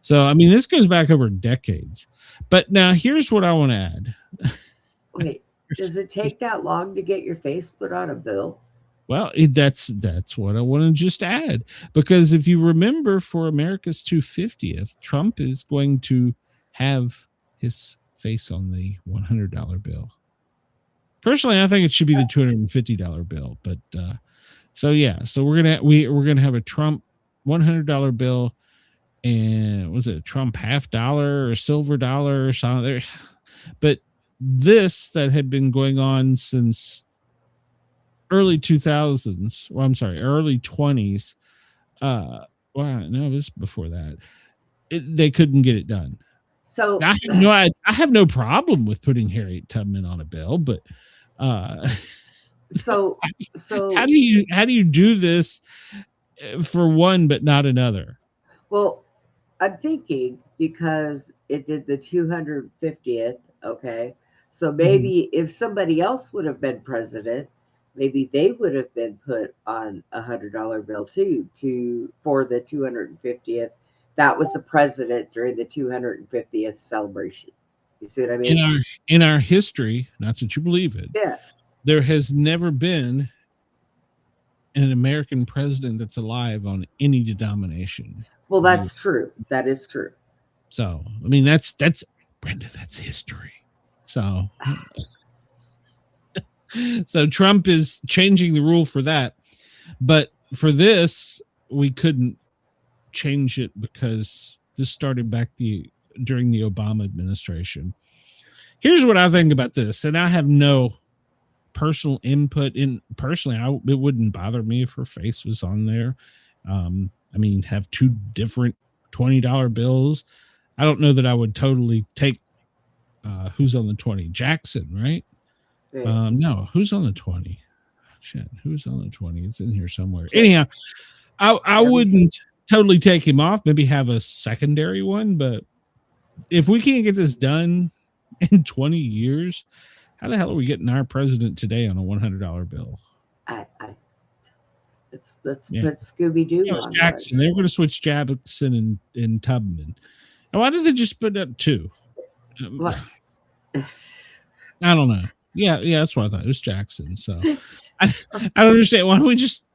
So, I mean, this goes back over decades. But now here's what I want to add. Wait, does it take that long to get your face put on a bill? Well, that's what I want to just add, because if you remember, for America's 250th, Trump is going to have his face on the $100 bill. Personally, I think it should be the $250 bill, but so we're gonna have a Trump $100 bill, and was it a Trump $50 or silver dollar or something there? But this that had been going on since early 2000s, well, I'm sorry, early 20s. Well, no, this is before that. They couldn't get it done. So I have no problem with putting Harriet Tubman on a bill, but so how do you do this for one but not another? Well, I'm thinking because it did the 250th. Okay, so maybe if somebody else would have been president, maybe they would have been put on a $100 bill too, for the 250th. That was the president during the 250th celebration. You see what I mean? In our history, not that you believe it, yeah, there has never been an American president that's alive on any denomination. Well, that's true. That is true. So, I mean, that's Brenda, that's history. So, so Trump is changing the rule for that. But for this, we couldn't change it because this started back during the Obama administration. Here's what I think about this, and I have no personal input in. Personally, it wouldn't bother me if her face was on there. I mean, have two different $20 bills. I don't know that I would totally take who's on the 20. Jackson, right? Yeah. No, who's on the 20? Shit, who's on the 20? It's in here somewhere. Anyhow, I wouldn't totally take him off. Maybe have a secondary one, but if we can't get this done in 20 years, how the hell are we getting our president today on a $100 bill? Let's put Scooby-Doo on Jackson. They were going to switch Jackson and Tubman. And why did they just put up two? What? I don't know. Yeah, that's what I thought. It was Jackson. So I don't understand. Why don't we just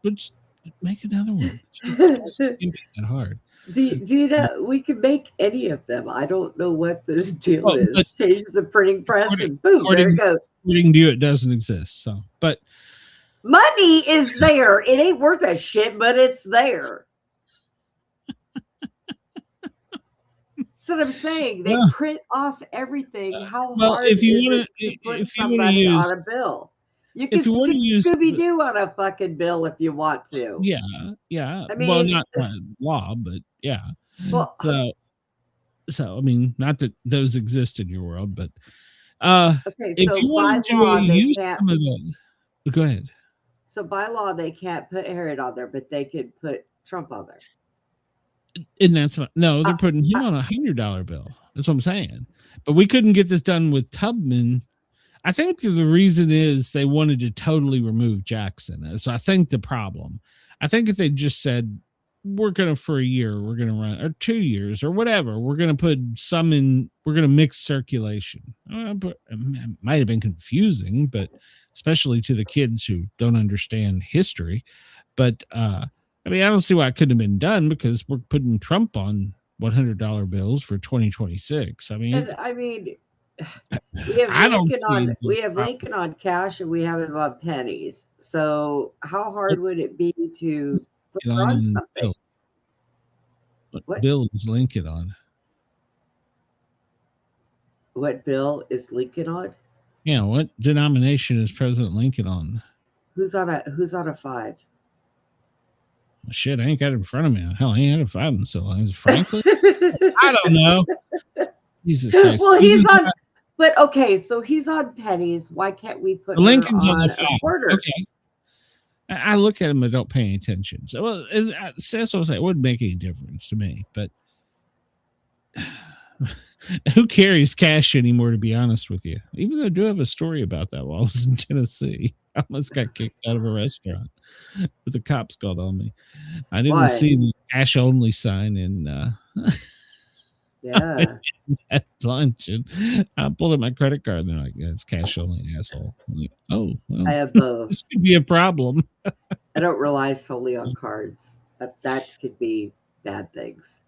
make another one? It can't be that hard. Do you know, we can make any of them. I don't know what the deal is. Change the printing press and boom, there it goes. According to you, it doesn't exist. So, but money is there. It ain't worth a shit, but it's there. That's what I'm saying. They print off everything. How hard is it to put somebody on a bill? You can stick Scooby-Doo on a fucking bill if you want to. Yeah. I mean, well, not by law, but yeah. Well, so I mean, not that those exist in your world, but okay. If So you by want law, to they use can't. some of them, go ahead. So by law, they can't put Harriet on there, but they could put Trump on there. And that's what, no, they're putting him on a $100 bill. That's what I'm saying. But we couldn't get this done with Tubman. I think the reason is they wanted to totally remove Jackson. So I think the problem, I think if they just said, we're going to, for a year, we're going to run, or 2 years or whatever, we're going to put some in, we're going to mix circulation. But it might have been confusing, but especially to the kids who don't understand history. But, I mean, I don't see why it couldn't have been done because we're putting Trump on $100 bills for 2026. I mean, We have I don't Lincoln see on. anything We have wrong. Lincoln on cash, and we have him on pennies. So how hard would it be to put Get her on on in something? bill. What? Bill is Lincoln on? What bill is Lincoln on? Yeah, what denomination is President Lincoln on? Who's on a 5? Shit, I ain't got it in front of me. Hell, I ain't had a 5 in so long. Is it Franklin? I don't know. Jesus Christ. Well, he's on. But okay, so he's on pennies. Why can't we put Lincoln's her on the a 5. quarter? Okay. I look at him and don't pay any attention. So, well, that's what I was saying. It wouldn't make any difference to me. But who carries cash anymore, to be honest with you? Even though I do have a story about that while I was in Tennessee. I almost got kicked out of a restaurant. But the cops called on me. I didn't see the cash only sign in at lunch, and I pulled up my credit card and they're like, yeah, it's cash only, asshole. I'm like, oh, well, I have both. This could be a problem. I don't rely solely on cards. That could be bad things.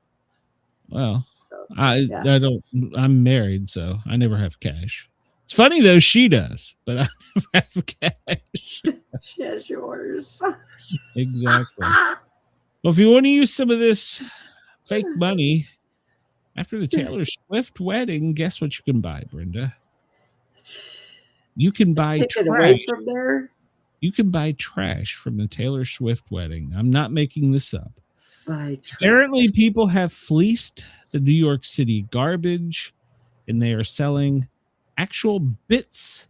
Well, so, I don't. I'm married, so I never have cash. It's funny though, she does, but I never have cash. She has yours. Exactly. Well, if you want to use some of this fake money after the Taylor Swift wedding, guess what you can buy, Brenda? You can buy Take trash. it away from there. You can buy trash from the Taylor Swift wedding. I'm not making this up. Buy trash. Apparently, people have fleeced the New York City garbage, and they are selling actual bits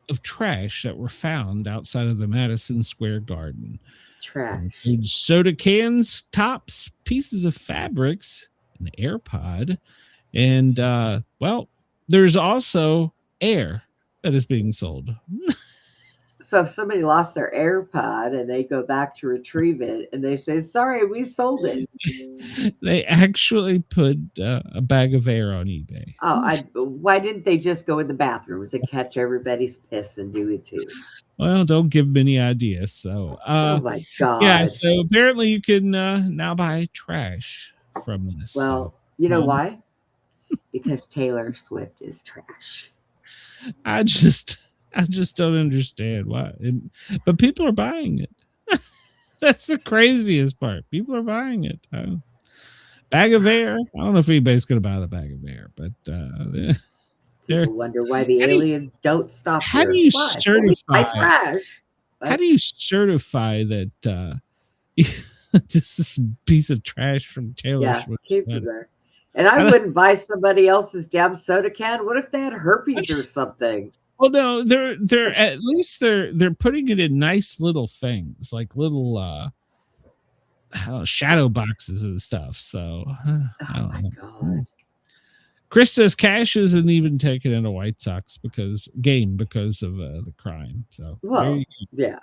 of trash that were found outside of the Madison Square Garden. Trash. Soda cans, tops, pieces of fabrics, an AirPod, and well, there's also air that is being sold. So if somebody lost their AirPod and they go back to retrieve it and they say, sorry, we sold it. They actually put a bag of air on eBay. Oh, why didn't they just go in the bathrooms and catch everybody's piss and do it too? Well, don't give them any ideas. So, oh my God. Yeah, so apparently you can now buy trash from this. Well, you know why? Because Taylor Swift is trash. I just don't understand why. But people are buying it. That's the craziest part. People are buying it. Bag of air. I don't know if anybody's going to buy the bag of air, but people wonder why the aliens don't stop. How do you certify trash? How do you certify that this is a piece of trash from Taylor Swift? Keep it there. And I wouldn't buy somebody else's damn soda can. What if they had herpes or something? Well, no, they're at least they're putting it in nice little things, like little shadow boxes and stuff. So I don't know. God. Chris says cash isn't even taken into White Sox because of the crime. So yeah.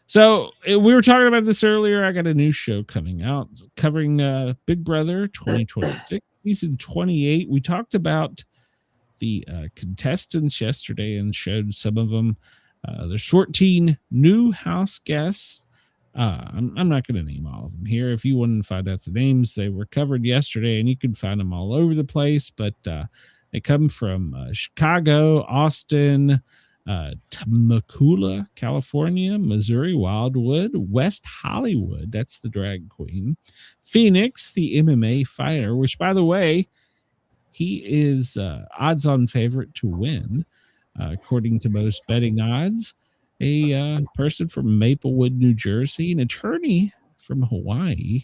So we were talking about this earlier. I got a new show coming out covering Big Brother 2026 season 28. We talked about the contestants yesterday and showed some of them. There's 14 new house guests. I'm not going to name all of them here. If you want to find out the names, they were covered yesterday, and you can find them all over the place. But they come from Chicago, Austin, Temecula, California, Missouri, Wildwood, West Hollywood. That's the drag queen. Phoenix, the MMA fighter, which, by the way, he is odds-on favorite to win, according to most betting odds. A person from Maplewood, New Jersey, an attorney from Hawaii,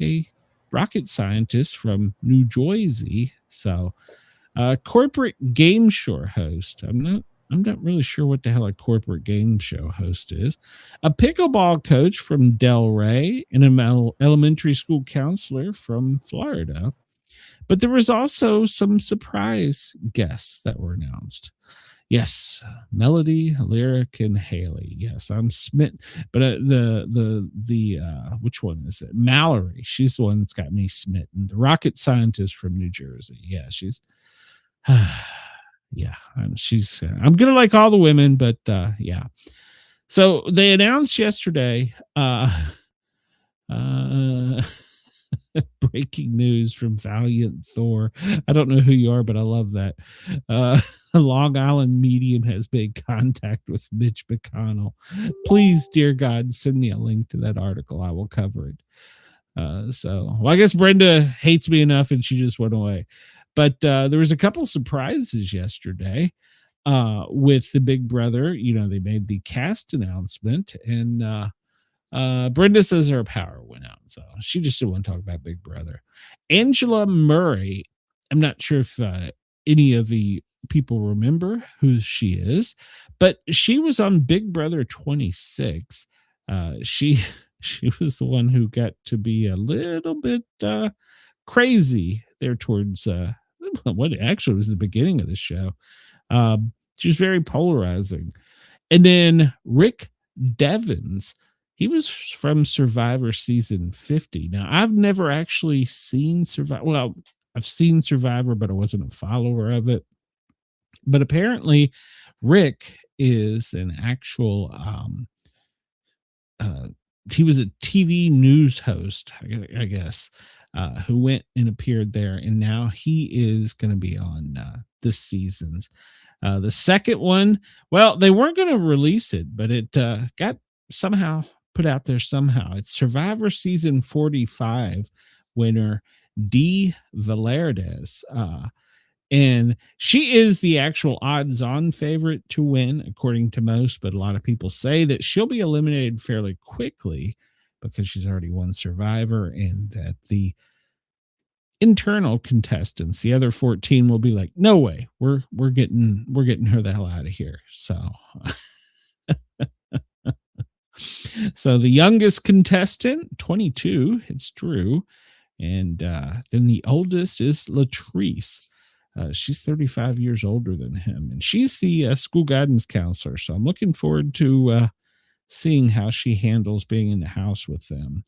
a rocket scientist from New Jersey. So, corporate game show host. I'm not really sure what the hell a corporate game show host is. A pickleball coach from Delray, and an elementary school counselor from Florida. But there was also some surprise guests that were announced. Yes, Melody, Lyric, and Haley. Yes, I'm smitten. But the which one is it? Mallory. She's the one that's got me smitten. The rocket scientist from New Jersey. Yeah, she's. Yeah, she's. I'm gonna like all the women, but yeah. So they announced yesterday. Brenda breaking news from Valiant Thor. I don't know who you are, but I love that. A Long Island medium has made contact with Mitch McConnell. Please, dear God, send me a link to that article. I will cover it. Well, I guess Brenda hates me enough and she just went away. But there was a couple surprises yesterday with the Big Brother. They made the cast announcement, and Brenda says her power went out, so she just didn't want to talk about Big Brother. Angela Murray, I'm not sure if any of the people remember who she is, but she was on Big Brother 26. She was the one who got to be a little bit crazy there towards what actually was the beginning of the show. She was very polarizing. And then Rick Devens, he was from Survivor season 50. Now, I've never actually seen Survivor. Well, I've seen Survivor, but I wasn't a follower of it. But apparently, Rick is an actual, he was a TV news host, I guess, who went and appeared there. And now he is going to be on this season's. The second one, well, they weren't going to release it, but it got somehow put out there somehow. It's Survivor season 45 winner Dee Valerdes. And she is the actual odds-on favorite to win, according to most, but a lot of people say that she'll be eliminated fairly quickly because she's already won Survivor, and that the internal contestants, the other 14, will be like, no way, we're getting her the hell out of here. So the youngest contestant, 22, it's Drew, and then the oldest is Latrice. She's 35 years older than him, and she's the school guidance counselor. So I'm looking forward to seeing how she handles being in the house with them.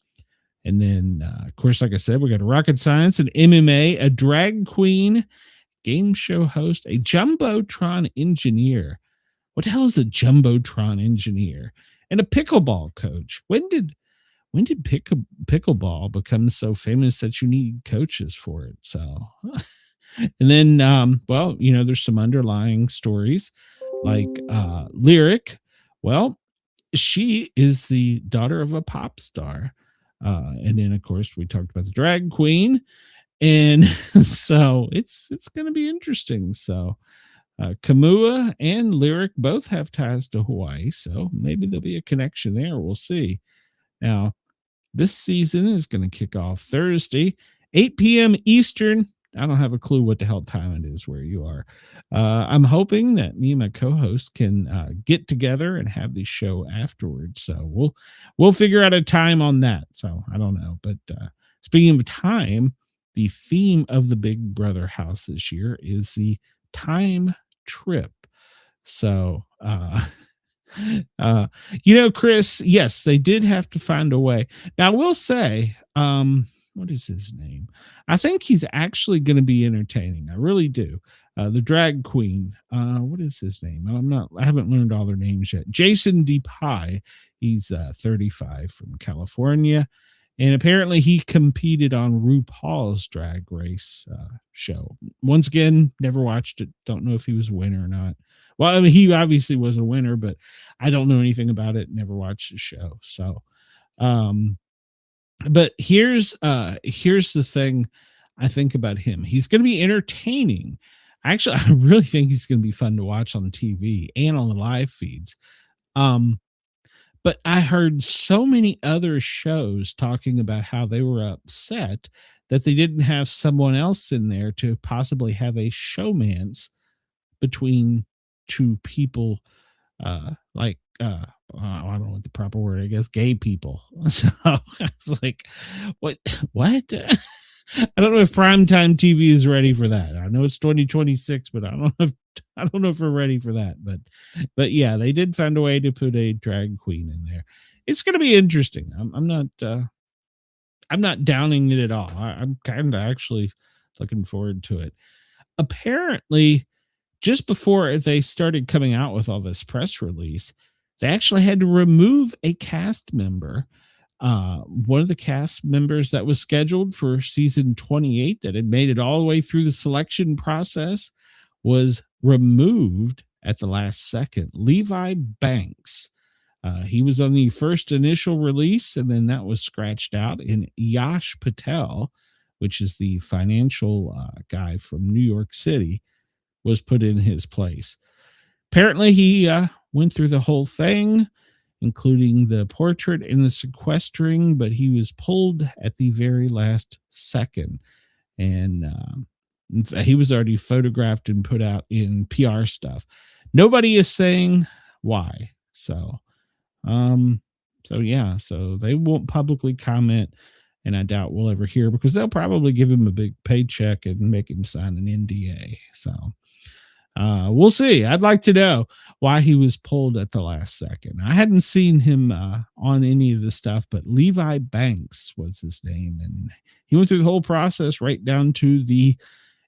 And then, of course, like I said, we got a rocket science, an MMA, a drag queen, game show host, a jumbotron engineer. What the hell is a jumbotron engineer? And a pickleball coach. When did pickleball become so famous that you need coaches for it? So, and then, there's some underlying stories like Lyric. Well, she is the daughter of a pop star. And then, of course, we talked about the drag queen. And so it's going to be interesting. So Kamua and Lyric both have ties to Hawaii, so maybe there'll be a connection there. We'll see. Now, this season is going to kick off Thursday, 8 p.m. Eastern. I don't have a clue what the hell time it is where you are. I'm hoping that me and my co-host can get together and have the show afterwards. So we'll figure out a time on that. So I don't know. But speaking of time, the theme of the Big Brother house this year is the time trip. So Chris, yes, they did have to find a way. Now I will say, what is his name? I think he's actually going to be entertaining. I really do. The drag queen, what is his name? I haven't learned all their names yet. Jason DePie. He's 35 from California. And apparently he competed on RuPaul's Drag Race show. Once again, never watched it. Don't know if he was a winner or not. Well, I mean, he obviously was a winner, but I don't know anything about it. Never watched the show. So, but here's the thing I think about him. He's going to be entertaining. Actually, I really think he's going to be fun to watch on TV and on the live feeds. But I heard so many other shows talking about how they were upset that they didn't have someone else in there to possibly have a showmance between two people, I don't know what the proper word, I guess, gay people. So I was like, what? I don't know if primetime TV is ready for that. I know it's 2026, but I don't know if we're ready for that. But yeah, they did find a way to put a drag queen in there. It's going to be interesting. I'm not downing it at all. I'm kind of actually looking forward to it. Apparently, just before they started coming out with all this press release, they actually had to remove a cast member One of the cast members that was scheduled for season 28 that had made it all the way through the selection process was removed at the last second. Levi Banks. He was on the first initial release, and then that was scratched out. And Yash Patel, which is the financial guy from New York City, was put in his place. Apparently, he went through the whole thing, including the portrait and the sequestering, but he was pulled at the very last second. And he was already photographed and put out in PR stuff. Nobody is saying why. So they won't publicly comment, and I doubt we'll ever hear, because they'll probably give him a big paycheck and make him sign an NDA. So we'll see. I'd like to know why he was pulled at the last second. I hadn't seen him on any of this stuff, but Levi Banks was his name, and he went through the whole process right down to the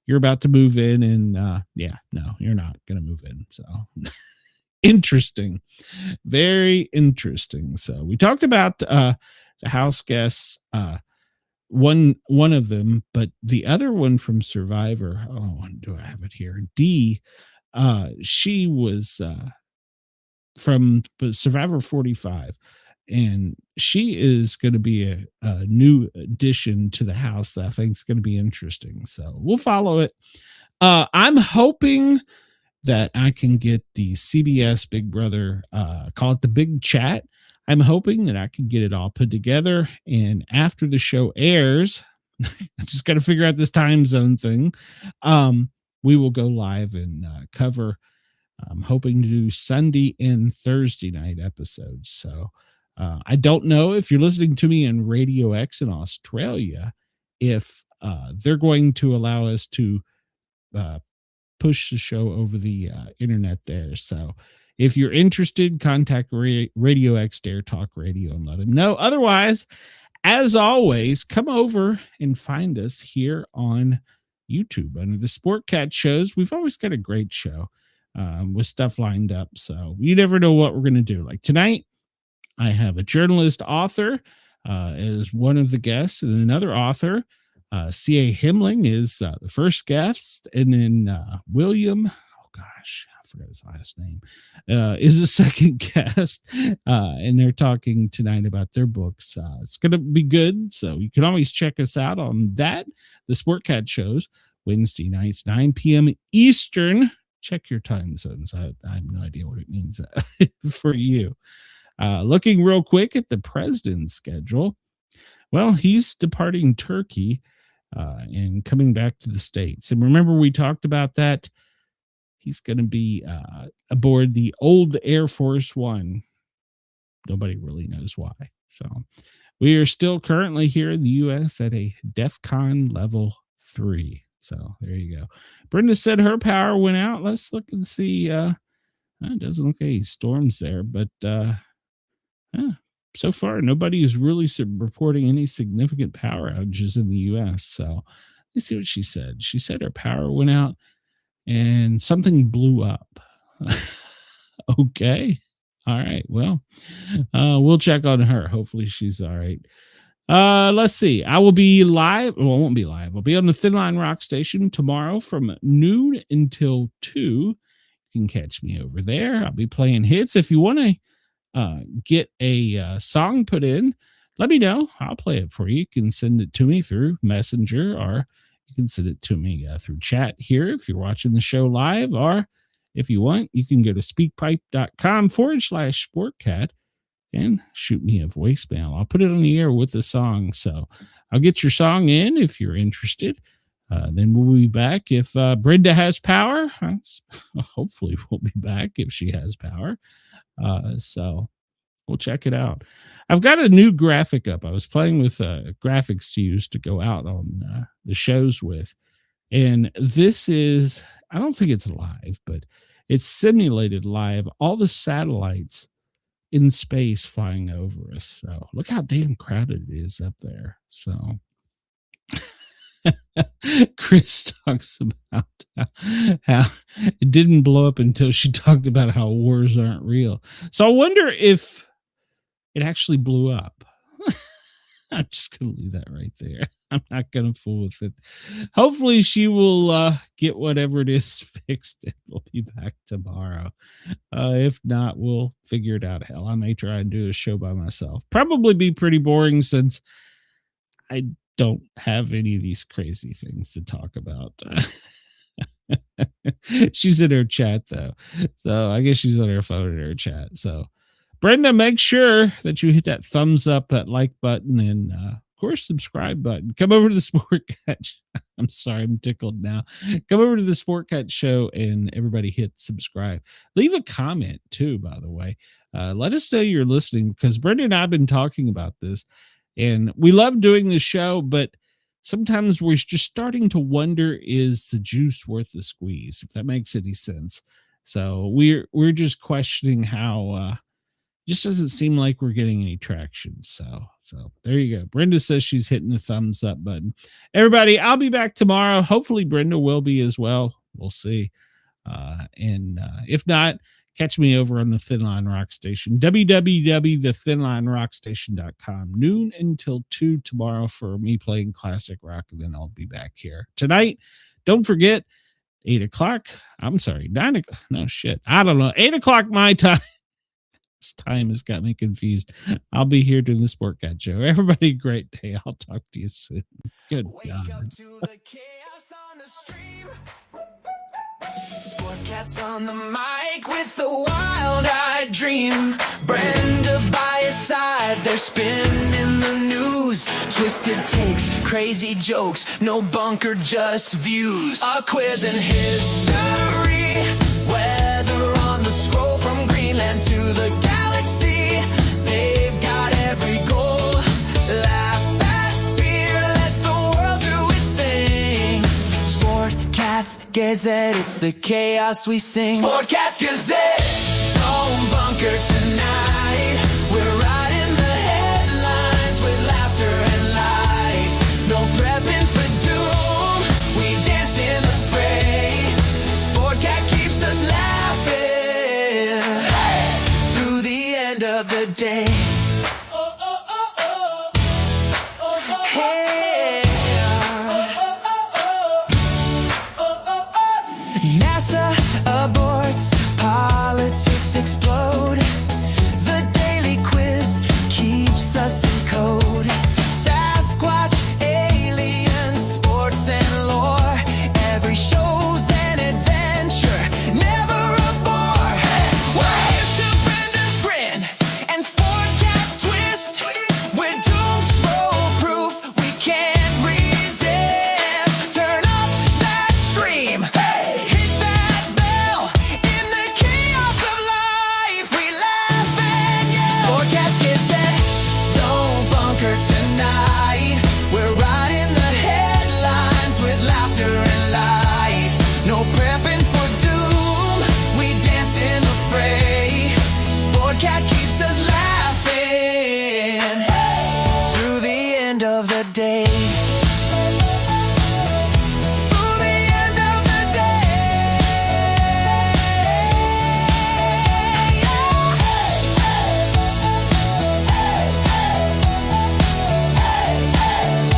you're about to move in, and no, you're not going to move in. So interesting, very interesting. So we talked about the house guests, one of them, but the other one from Survivor, do I have it here? Dee, she was from Survivor 45, and she is going to be a new addition to the house that I think is going to be interesting. So we'll follow it. I'm hoping that I can get the CBS Big Brother, call it the Big Chat. I'm hoping that I can get it all put together, and after the show airs, I just got to figure out this time zone thing. We will go live and cover. I'm hoping to do Sunday and Thursday night episodes. So I don't know if you're listening to me in Radio X in Australia, if they're going to allow us to push the show over the internet there. So if you're interested, contact Radio X Dare Talk Radio and let them know. Otherwise, as always, come over and find us here on YouTube under the Sportcat shows. We've always got a great show with stuff lined up. So you never know what we're going to do. Like tonight, I have a journalist author as one of the guests, and another author. C.A. Himling is the first guest, and then William, I forgot his last name, is the second guest, and they're talking tonight about their books. It's going to be good, so you can always check us out on that. The Sportcat shows, Wednesday nights, 9 p.m. Eastern. Check your time zones. I have no idea what it means for you. Looking real quick at the president's schedule. Well, he's departing Turkey and coming back to the States. And remember, we talked about that. He's going to be aboard the old Air Force One. Nobody really knows why. So we are still currently here in the U.S. at a DEFCON level 3. So there you go. Brenda said her power went out. Let's look and see. It doesn't look like any storms there, but so far, nobody is really reporting any significant power outages in the U.S. So let's see what she said. She said her power went out and something blew up. Okay. All right. Well, we'll check on her. Hopefully she's all right. Let's see. I will be live. Well, I won't be live. I'll be on the Thin Line Rock Station tomorrow from noon until 2. You can catch me over there. I'll be playing hits. If you want to get a song put in, let me know. I'll play it for you. You can send it to me through Messenger, or you can send it to me through chat here if you're watching the show live, or if you want, you can go to speakpipe.com/sportcat and shoot me a voicemail. I'll put it on the air with the song. So I'll get your song in if you're interested. Then we'll be back if Brenda has power. Hopefully we'll be back if she has power. So we'll check it out. I've got a new graphic up. I was playing with graphics to use to go out on the shows with. And this is, I don't think it's live, but it's simulated live. All the satellites in space flying over us. So look how damn crowded it is up there. So Chris talks about how it didn't blow up until she talked about how wars aren't real. So I wonder if it actually blew up. I'm just going to leave that right there. I'm not going to fool with it. Hopefully she will get whatever it is fixed and we'll be back tomorrow. If not, we'll figure it out. Hell, I may try and do a show by myself. Probably be pretty boring since I don't have any of these crazy things to talk about. She's in her chat though. So I guess she's on her phone in her chat. So Brenda, make sure that you hit that thumbs up, that like button, and of course, subscribe button. Come over to the Sportcat. I'm sorry, I'm tickled now. Come over to the Sportcat show and everybody hit subscribe. Leave a comment too, by the way. Let us know you're listening because Brenda and I have been talking about this and we love doing this show, but sometimes we're just starting to wonder, is the juice worth the squeeze? If that makes any sense. So we're just questioning how, just doesn't seem like we're getting any traction. So there you go. Brenda says she's hitting the thumbs up button. Everybody, I'll be back tomorrow. Hopefully Brenda will be as well. We'll see. And if not, catch me over on the Thin Line Rock Station, www.thinlinerockstation.com, noon until 2 tomorrow for me playing classic rock. And then I'll be back here tonight. Don't forget 8 o'clock. I'm sorry, 9 o'clock. No shit. I don't know. 8 o'clock my time. This time has got me confused. I'll be here doing the Sportcat show. Everybody, great day. I'll talk to you soon. Good God. Up to the chaos on the stream. Sportcat's on the mic with the wild-eyed dream. Brenda by his side, they're spinning the news. Twisted takes, crazy jokes, no bunker, just views. A quiz and history, weather on the scroll from Greenland to the galaxy. They've got every goal. Laugh at fear, let the world do its thing. Sportcat's Gazette, it's the chaos we sing. Sportcat's Gazette, don't bunker tonight. We're riding the headlines with laughter and light. No prepping for doom, we dance in the fray. Sportcat keeps us laughing through the end of the day. Hey. NASA aborts, politics explode. The daily quiz keeps us in code. Sasquatch, aliens, sports and lore. Every show's an adventure, never a bore. Here's to Brenda's grin and Sportcat's twist. We're doomsday-proof, we can't resist. Turn up that stream, hit that bell. In the chaos of life, we laugh and yell. Sportcat's Gazette, don't bunker tonight. We're riding the headlines with laughter and light. No prepping for doom, we dance in the fray. Sportcat keeps us laughing through the end of the day.